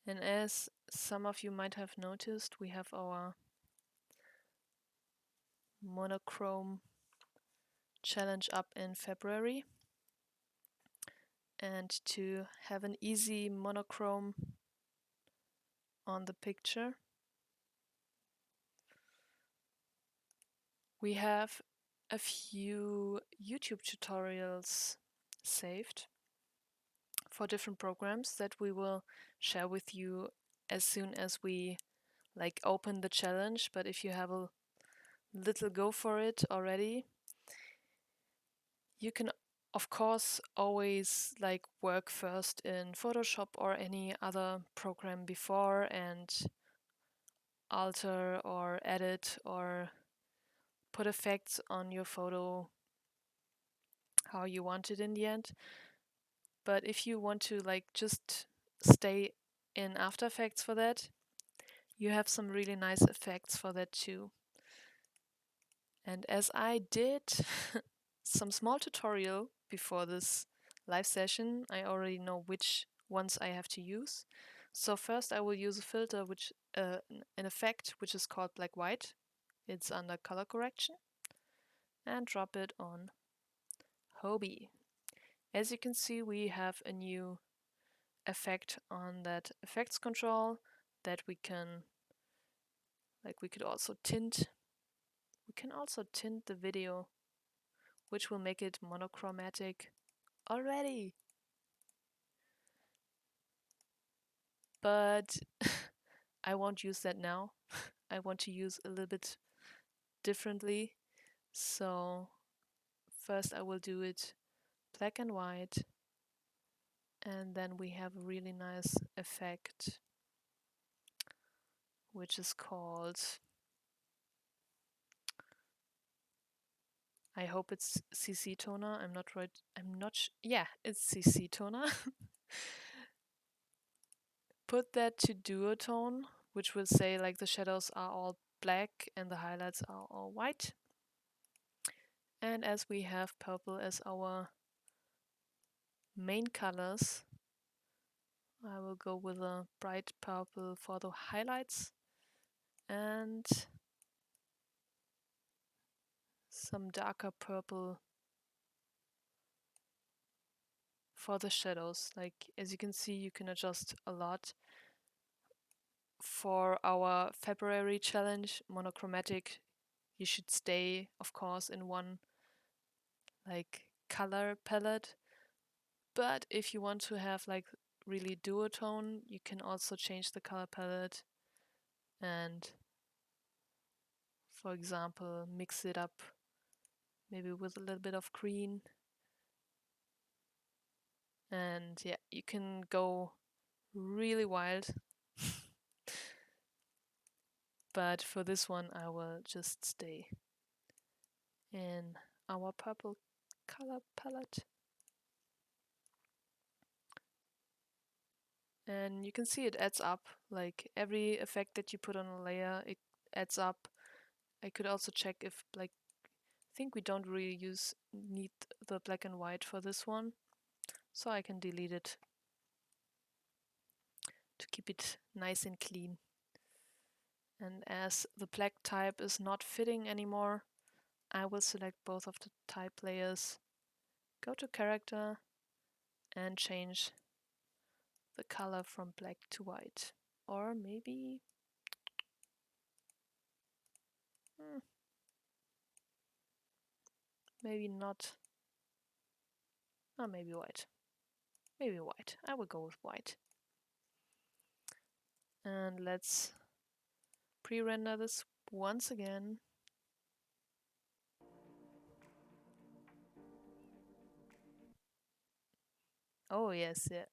and as some of you might have noticed, we have our monochrome challenge up in February. And to have an easy monochrome on the picture, we have a few YouTube tutorials saved for different programs that we will share with you as soon as we open the challenge. But if you have a little go for it already, you can of course always work first in Photoshop or any other program before and alter or edit or put effects on your photo how you want it in the end. But if you want to just stay in After Effects for that, you have some really nice effects for that too. And as I did some small tutorial before this live session, I already know which ones I have to use. So first I will use a filter an effect which is called black white. It's under color correction, and drop it on hobby. As you can see, we have a new effect on that effects control that we can we could also tint. We can also tint the video, which will make it monochromatic already. But I won't use that now. I want to use a little bit differently. So first I will do it black and white, and then we have a really nice effect which is called, I hope it's CC toner. I'm not right. Yeah, it's CC toner. Put that to duotone, which will say the shadows are all black and the highlights are all white. And as we have purple as our main colors, I will go with a bright purple for the highlights and some darker purple for the shadows. Like, as you can see, you can adjust a lot. For our February challenge, monochromatic, you should stay, of course, in one like color palette. But if you want to have like really duotone, you can also change the color palette and, for example, mix it up maybe with a little bit of green. And yeah, you can go really wild. But for this one, I will just stay in our purple color palette. And you can see it adds up. Like every effect that you put on a layer, it adds up. I could also check if, like, I think we don't really need the black and white for this one, so I can delete it to keep it nice and clean. And as the black type is not fitting anymore, I will select both of the type layers, go to character, and change the color from black to white. Or maybe maybe not. Or maybe white. Maybe white. I will go with white. And let's pre-render this once again. Oh yes, yeah.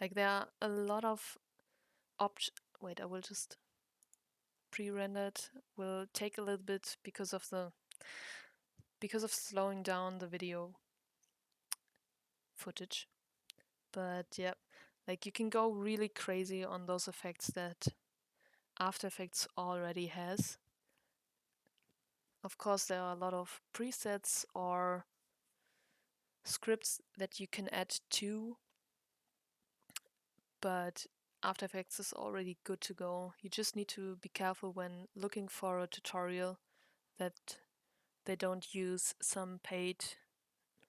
Like there are a lot of options. Wait, I will just pre-render it. Will take a little bit because of slowing down the video footage. But yeah, like you can go really crazy on those effects that After Effects already has. Of course, there are a lot of presets or scripts that you can add to, but After Effects is already good to go. You just need to be careful when looking for a tutorial that they don't use some paid,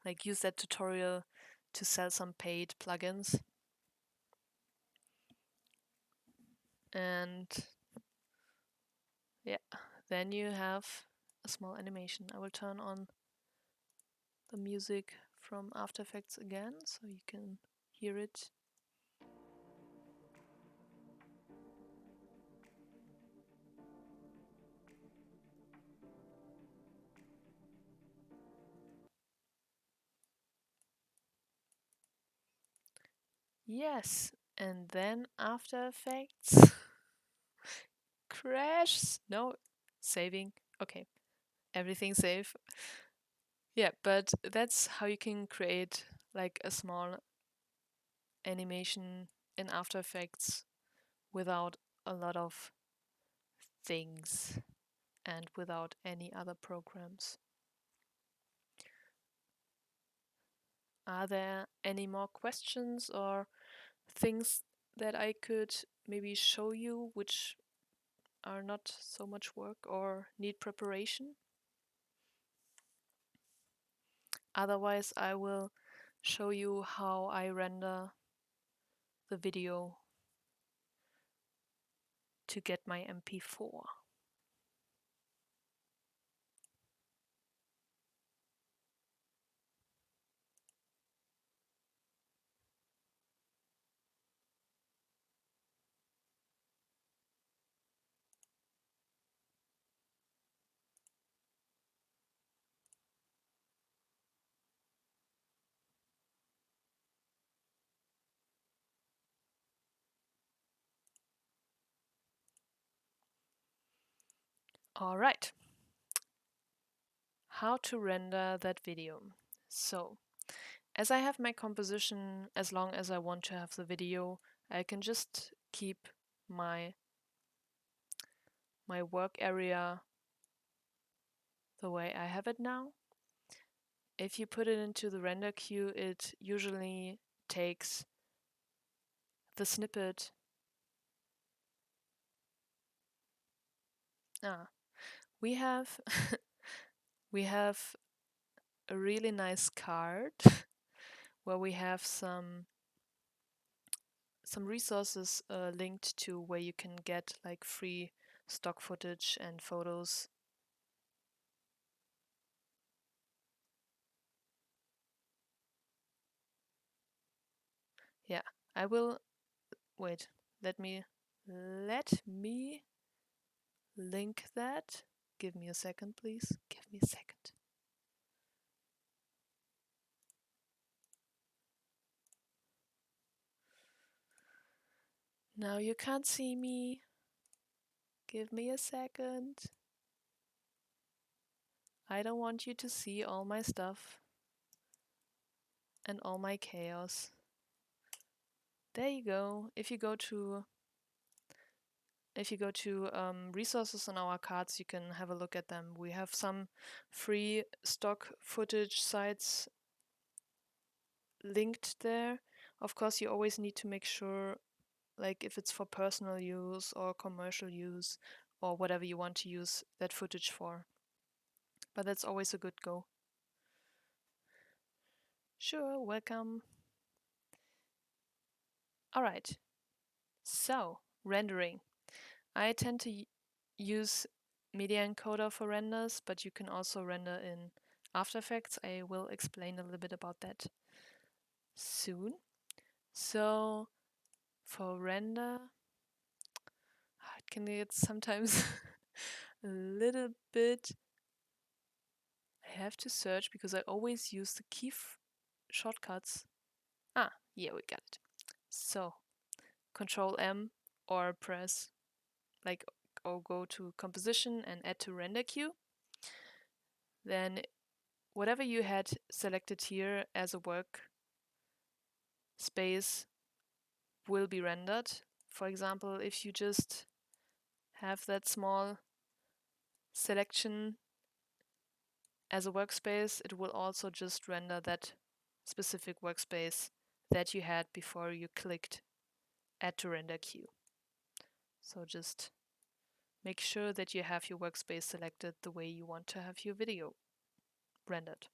like use that tutorial to sell some paid plugins. And yeah, then you have a small animation. I will turn on the music from After Effects again so you can hear it. Yes, and then After Effects crashes. No, saving. Okay, everything safe. Yeah, but that's how you can create like a small animation in After Effects without a lot of things and without any other programs. Are there any more questions or things that I could maybe show you which are not so much work or need preparation? Otherwise, I will show you how I render the video to get my MP4. Alright, how to render that video. So, as I have my composition, as long as I want to have the video, I can just keep my my work area the way I have it now. If you put it into the render queue, it usually takes the snippet. We have we have a really nice card where we have some resources linked to where you can get like free stock footage and photos. Yeah, I will wait. Let me link that. Give me a second, please. Give me a second. Now you can't see me. Give me a second. I don't want you to see all my stuff and all my chaos. There you go. If you go to resources on our cards, you can have a look at them. We have some free stock footage sites linked there. Of course, you always need to make sure, like if it's for personal use or commercial use or whatever you want to use that footage for. But that's always a good go. Sure, welcome. Alright, so rendering. I tend to use media encoder for renders, but you can also render in After Effects. I will explain a little bit about that soon. So for render, it can get sometimes a little bit. I have to search because I always use the key shortcuts. Yeah, we got it. So Control M or press or go to composition and add to render queue. Then whatever you had selected here as a work space will be rendered. For example, if you just have that small selection as a workspace, it will also just render that specific workspace that you had before you clicked add to render queue. So just make sure that you have your workspace selected the way you want to have your video rendered.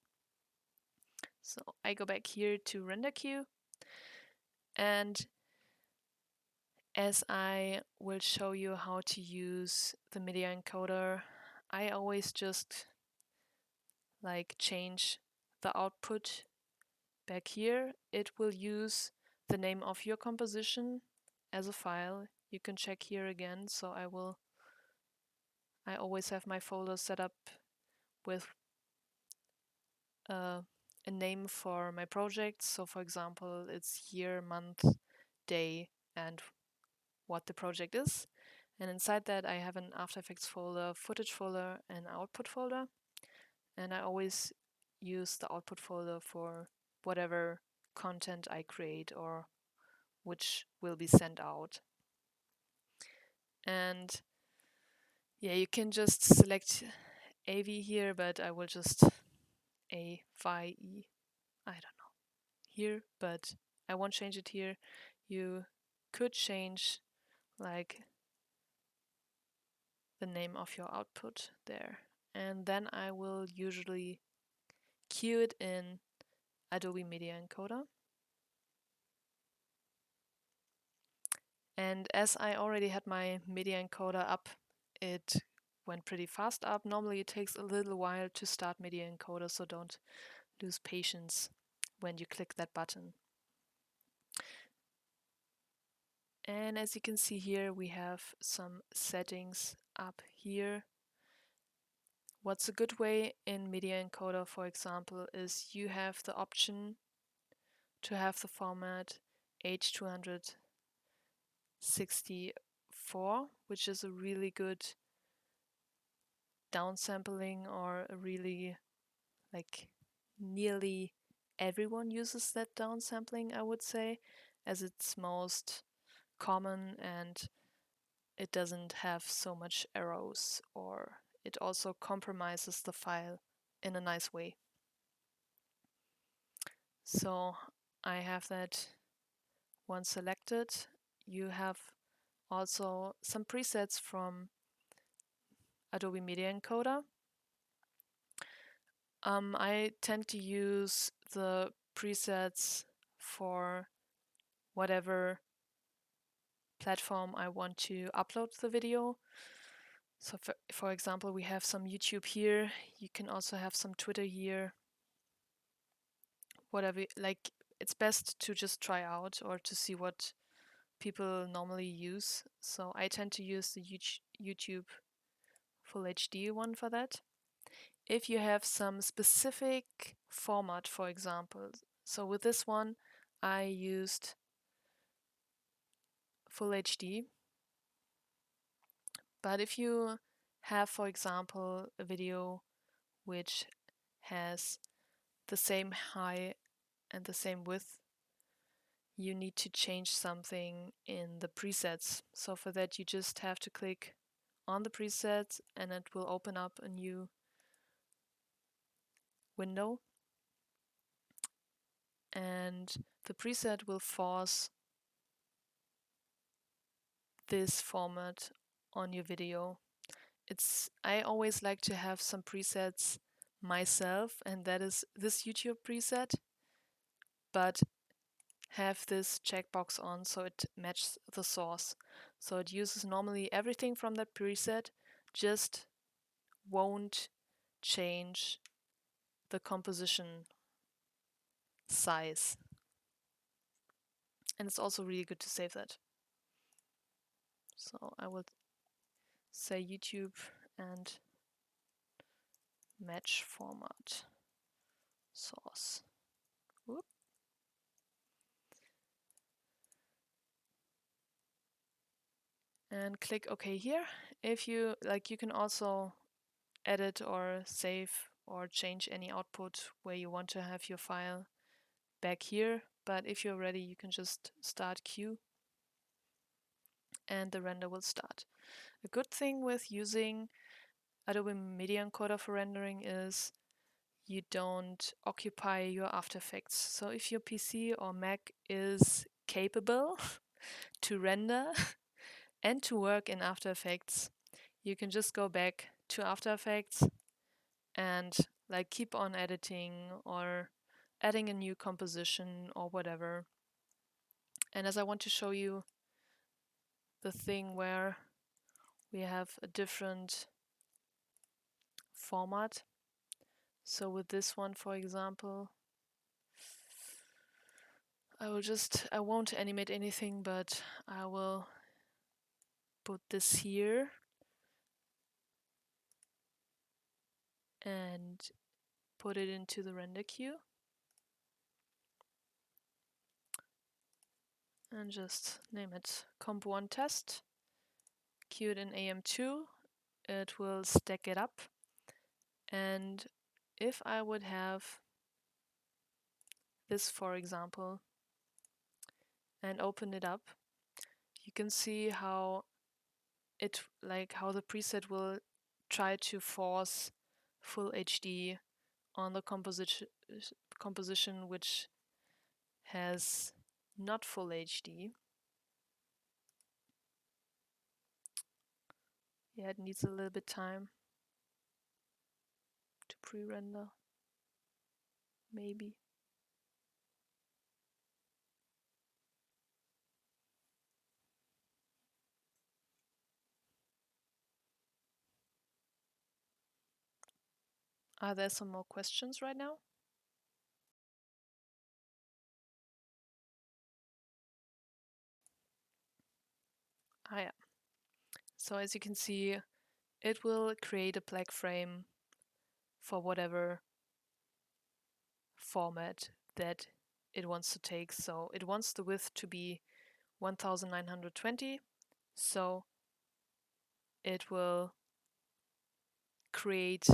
So I go back here to render queue, and as I will show you how to use the media encoder, I always just change the output back here. It will use the name of your composition as a file. You can check here again. So I always have my folder set up with a name for my project. So for example, it's year, month, day, and what the project is. And inside that I have an After Effects folder, footage folder, and output folder. And I always use the output folder for whatever content I create or which will be sent out. And yeah, you can just select AV here, but I will just I don't know, here, but I won't change it here. You could change like the name of your output there. And then I will usually queue it in Adobe Media Encoder. And as I already had my media encoder up, it went pretty fast up. Normally it takes a little while to start media encoder, so don't lose patience when you click that button. And as you can see here, we have some settings up here. What's a good way in media encoder, for example, is you have the option to have the format H264, which is a really good downsampling, or a really nearly everyone uses that downsampling, I would say, as it's most common and it doesn't have so much arrows, or it also compromises the file in a nice way. So I have that one selected. You have also some presets from Adobe Media Encoder. I tend to use the presets for whatever platform I want to upload the video. So for example, we have some YouTube here. You can also have some Twitter here. Whatever, like, it's best to just try out or to see what people normally use. So I tend to use the YouTube Full HD one for that. If you have some specific format, for example, so with this one, I used Full HD. But if you have, for example, a video which has the same height and the same width, you need to change something in the presets. So for that, you just have to click on the presets and it will open up a new window. And the preset will force this format on your video. I always like to have some presets myself, and that is this YouTube preset, but have this checkbox on so it matches the source. So it uses normally everything from that preset, just won't change the composition size. And it's also really good to save that. So I will say YouTube and match format source. Whoop. And click OK here. If you like, you can also edit or save or change any output where you want to have your file back here. But if you're ready, you can just start queue and the render will start. A good thing with using Adobe Media Encoder for rendering is you don't occupy your After Effects. So if your PC or Mac is capable to render and to work in After Effects, you can just go back to After Effects and like keep on editing or adding a new composition or whatever. And as I want to show you the thing where we have a different format. So with this one, for example, I won't animate anything, but I will put this here and put it into the render queue and just name it comp1 test, queue it in AM2, it will stack it up. And if I would have this, for example, and open it up, you can see how how the preset will try to force full HD on the composition which has not full HD. Yeah, it needs a little bit time to pre-render, maybe. Are there some more questions right now? Ah, yeah. So as you can see, it will create a black frame for whatever format that it wants to take. So it wants the width to be 1920. So it will create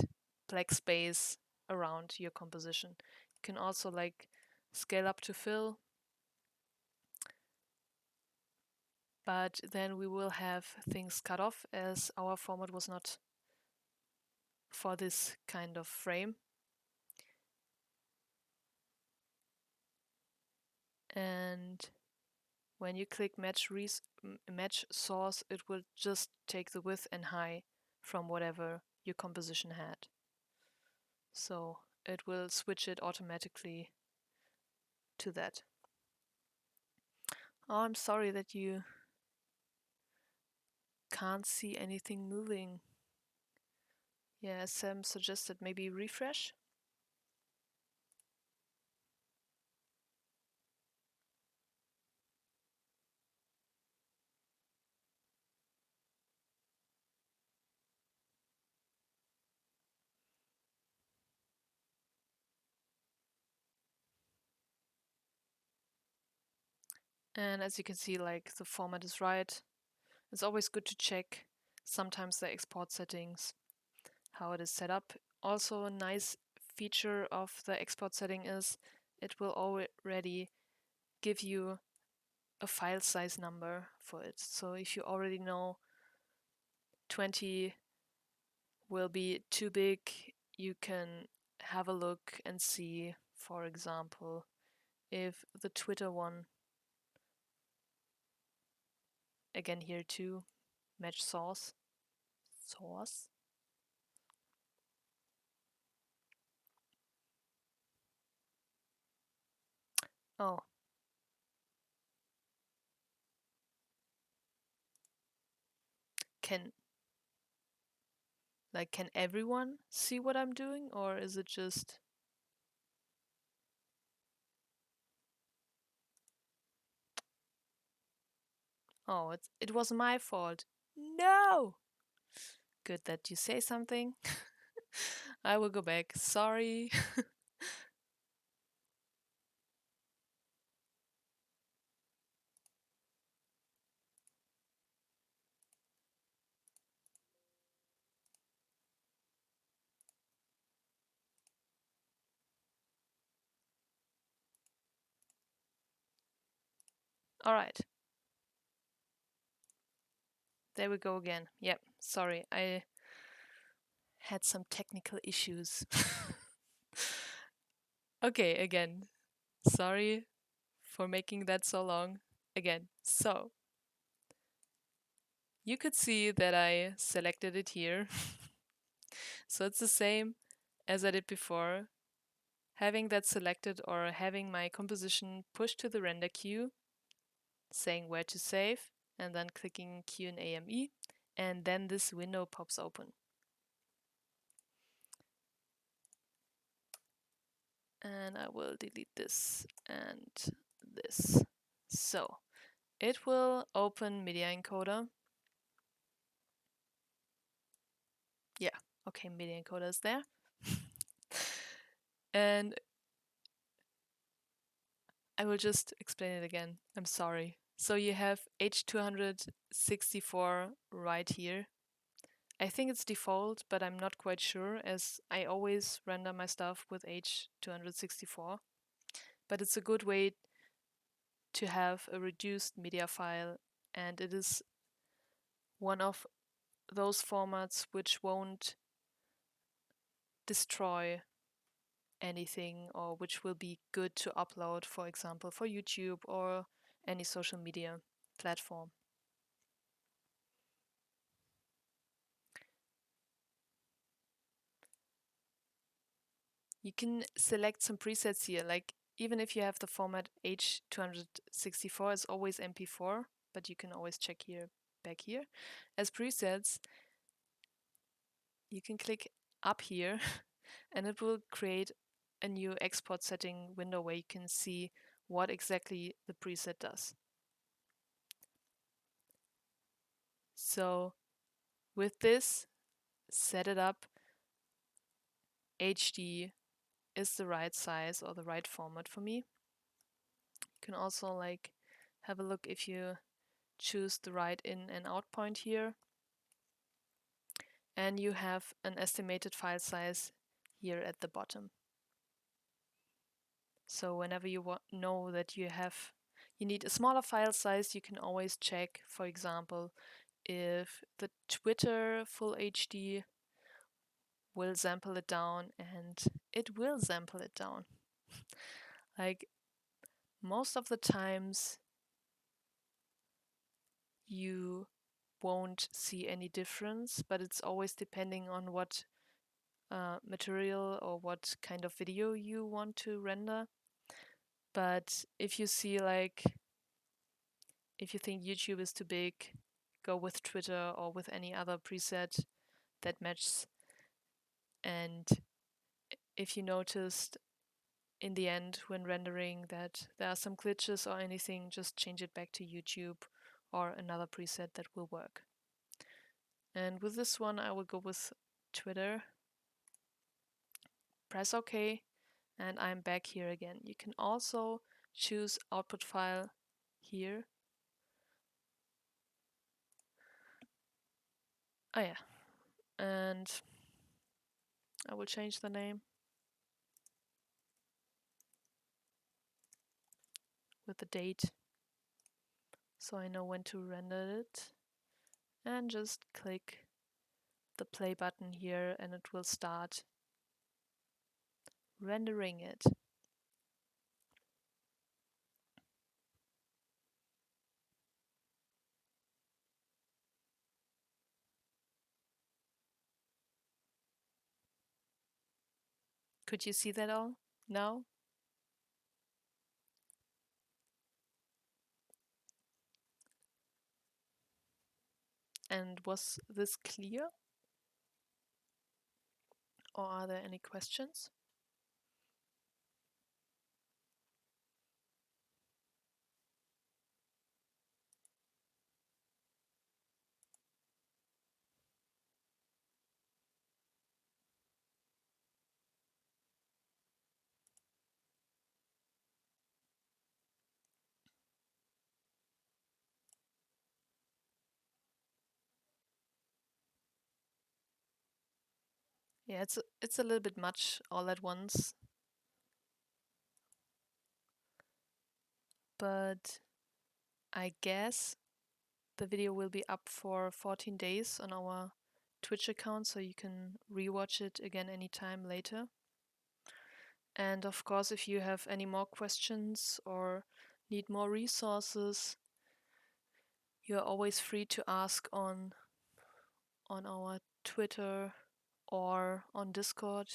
black space around your composition. You can also like scale up to fill. but then we will have things cut off as our format was not for this kind of frame. And when you click match source, it will just take the width and height from whatever your composition had. So it will switch it automatically to that. Oh, I'm sorry that you can't see anything moving. Yeah, Sam suggested maybe refresh. And as you can see, like the format is right. It's always good to check sometimes the export settings, how it is set up. Also, a nice feature of the export setting is it will already give you a file size number for it. So if you already know 20 will be too big, you can have a look and see, for example, if the Twitter one, again here too, match source. Oh, can can everyone see what I'm doing, or is it just... Oh, it was my fault. No! Good that you say something. I will go back. Sorry. All right. There we go again. Yep, sorry. I had some technical issues. Okay, again. Sorry for making that so long. Again. So, you could see that I selected it here. So it's the same as I did before. Having that selected or having my composition pushed to the render queue, saying where to save, and then clicking Q and AME, and then this window pops open. And I will delete this and this. So it will open media encoder. Yeah, okay, media encoder is there. And I will just explain it again. I'm sorry. So you have H264 right here. I think it's default, but I'm not quite sure as I always render my stuff with H264. But it's a good way to have a reduced media file, and it is one of those formats which won't destroy anything or which will be good to upload, for example, for YouTube or any social media platform. You can select some presets here, like even if you have the format H264, it's always MP4, but you can always check here, back here. As presets, you can click up here and it will create a new export setting window where you can see what exactly the preset does. So with this, set it up. HD is the right size or the right format for me. You can also have a look if you choose the right in and out point here. And you have an estimated file size here at the bottom. So whenever you know that you you need a smaller file size. You can always check, for example, if the Twitter Full HD will sample it down, and it will sample it down. Like most of the times you won't see any difference, but it's always depending on what material or what kind of video you want to render. But if you see, like, if you think YouTube is too big, go with Twitter or with any other preset that matches. And if you noticed in the end when rendering that there are some glitches or anything, just change it back to YouTube or another preset that will work. And with this one, I will go with Twitter. Press OK, and I'm back here again. You can also choose output file here. Oh yeah, and I will change the name with the date so I know when to render it, and just click the play button here and it will start rendering it. Could you see that all now? And was this clear? Or are there any questions? Yeah, it's a little bit much all at once, but I guess the video will be up for 14 days on our Twitch account, so you can rewatch it again anytime later. And of course, if you have any more questions or need more resources, you're always free to ask on our Twitter or on Discord.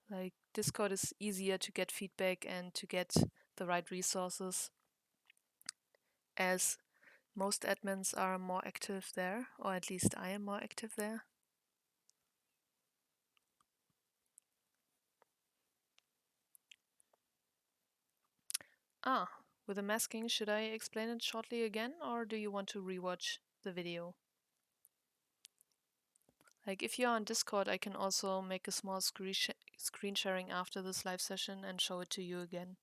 Like, Discord is easier to get feedback and to get the right resources, as most admins are more active there, or at least I am more active there. With the masking, should I explain it shortly again, or do you want to rewatch the video? Like, if you're on Discord, I can also make a small screen sharing after this live session and show it to you again.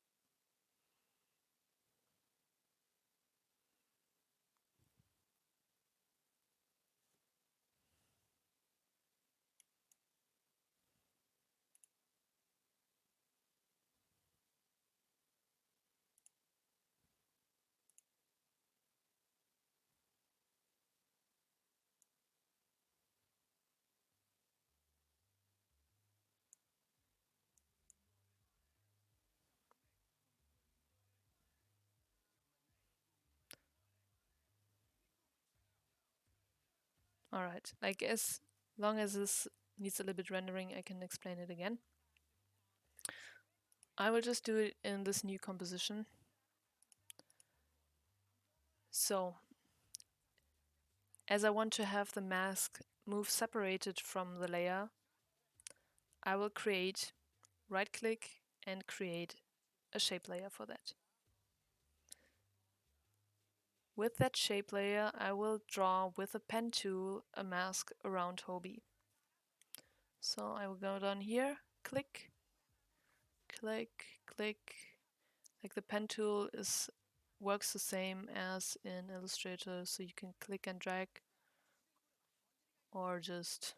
Alright, like, as long as this needs a little bit rendering, I can explain it again. I will just do it in this new composition. So, as I want to have the mask move separated from the layer, I will right-click and create a shape layer for that. With that shape layer, I will draw with a pen tool a mask around Hobie. So I will go down here, click, click, click. Like, the pen tool works the same as in Illustrator, so you can click and drag or just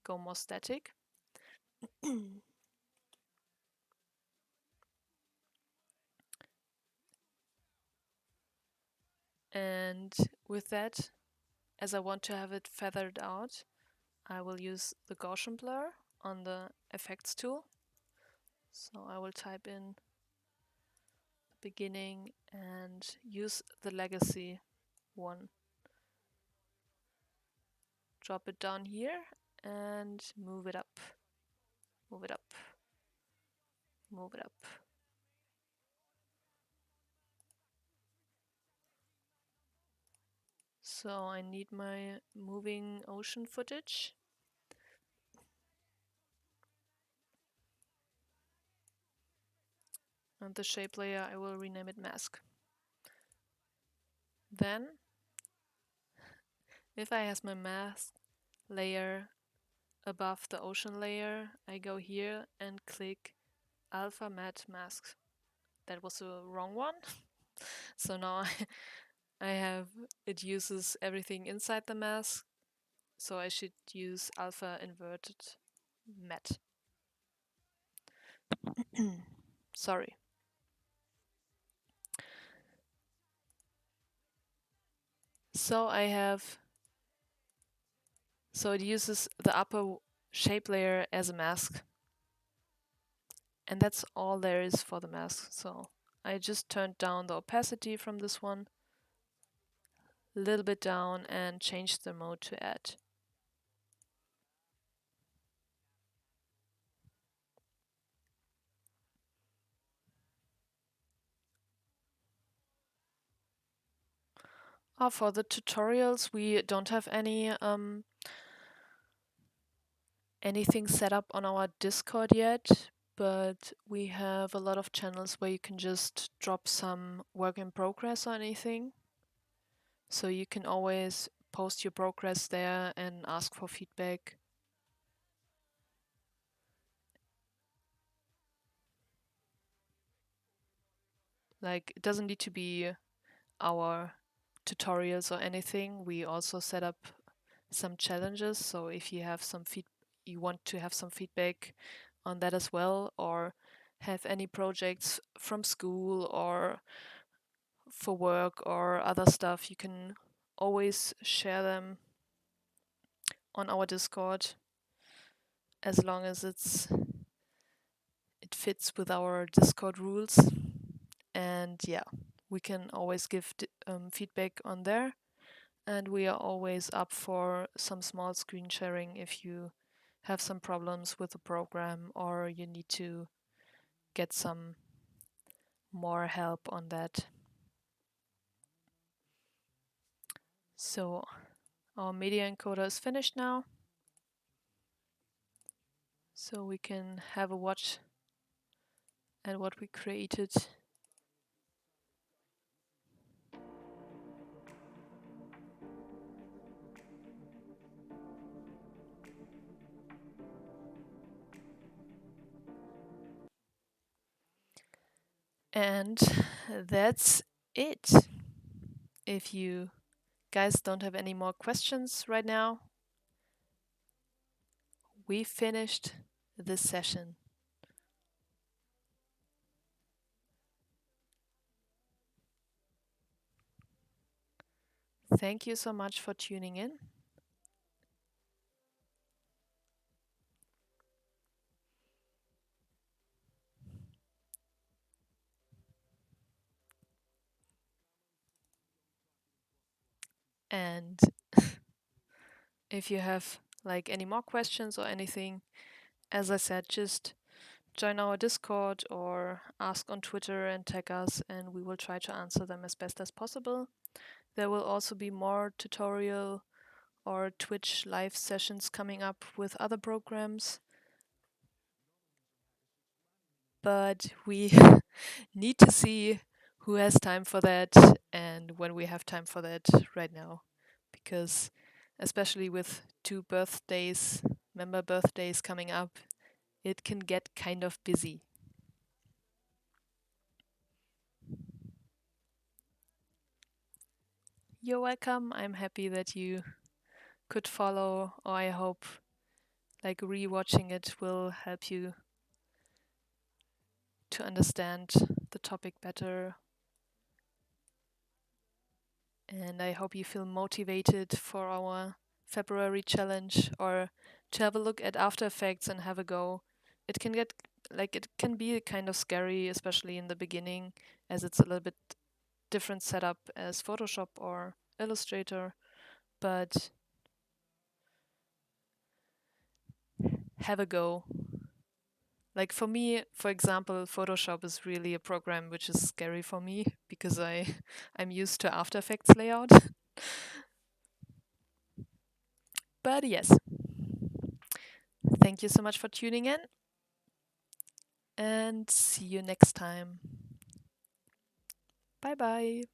go more static. And with that, as I want to have it feathered out, I will use the Gaussian blur on the effects tool. So I will type in beginning and use the legacy one. Drop it down here and move it up, move it up, move it up. So I need my moving ocean footage. And the shape layer, I will rename it mask. Then, if I have my mask layer above the ocean layer, I go here and click Alpha Matte Mask. That was the wrong one. So now I have, it uses everything inside the mask. So I should use Alpha Inverted Matte. Sorry. So it uses the upper shape layer as a mask. And that's all there is for the mask. So I just turned down the opacity from this one a little bit down and changed the mode to add. For the tutorials, we don't have anything set up on our Discord yet, but we have a lot of channels where you can just drop some work in progress or anything. So you can always post your progress there and ask for feedback. Like, it doesn't need to be our tutorials or anything. We also set up some challenges. So if you have you want to have some feedback on that as well, or have any projects from school or for work or other stuff, you can always share them on our Discord as long as it fits with our Discord rules. And yeah, we can always give feedback on there. And we are always up for some small screen sharing if you have some problems with the program or you need to get some more help on that. So our media encoder is finished now. So we can have a watch at what we created. And that's it. If you guys don't have any more questions right now, we finished this session. Thank you so much for tuning in. And if you have like any more questions or anything, as I said, just join our Discord or ask on Twitter and tag us, and we will try to answer them as best as possible. There will also be more tutorial or Twitch live sessions coming up with other programs. But we need to see who has time for that and when we have time for that right now. Because especially with member birthdays coming up, it can get kind of busy. You're welcome. I'm happy that you could follow, or I hope like rewatching it will help you to understand the topic better. And I hope you feel motivated for our February challenge, or to have a look at After Effects and have a go. It can get it can be kind of scary, especially in the beginning, as it's a little bit different setup as Photoshop or Illustrator, but have a go. Like for me, for example, Photoshop is really a program which is scary for me because I'm used to After Effects layout. But yes, thank you so much for tuning in, and see you next time. Bye bye.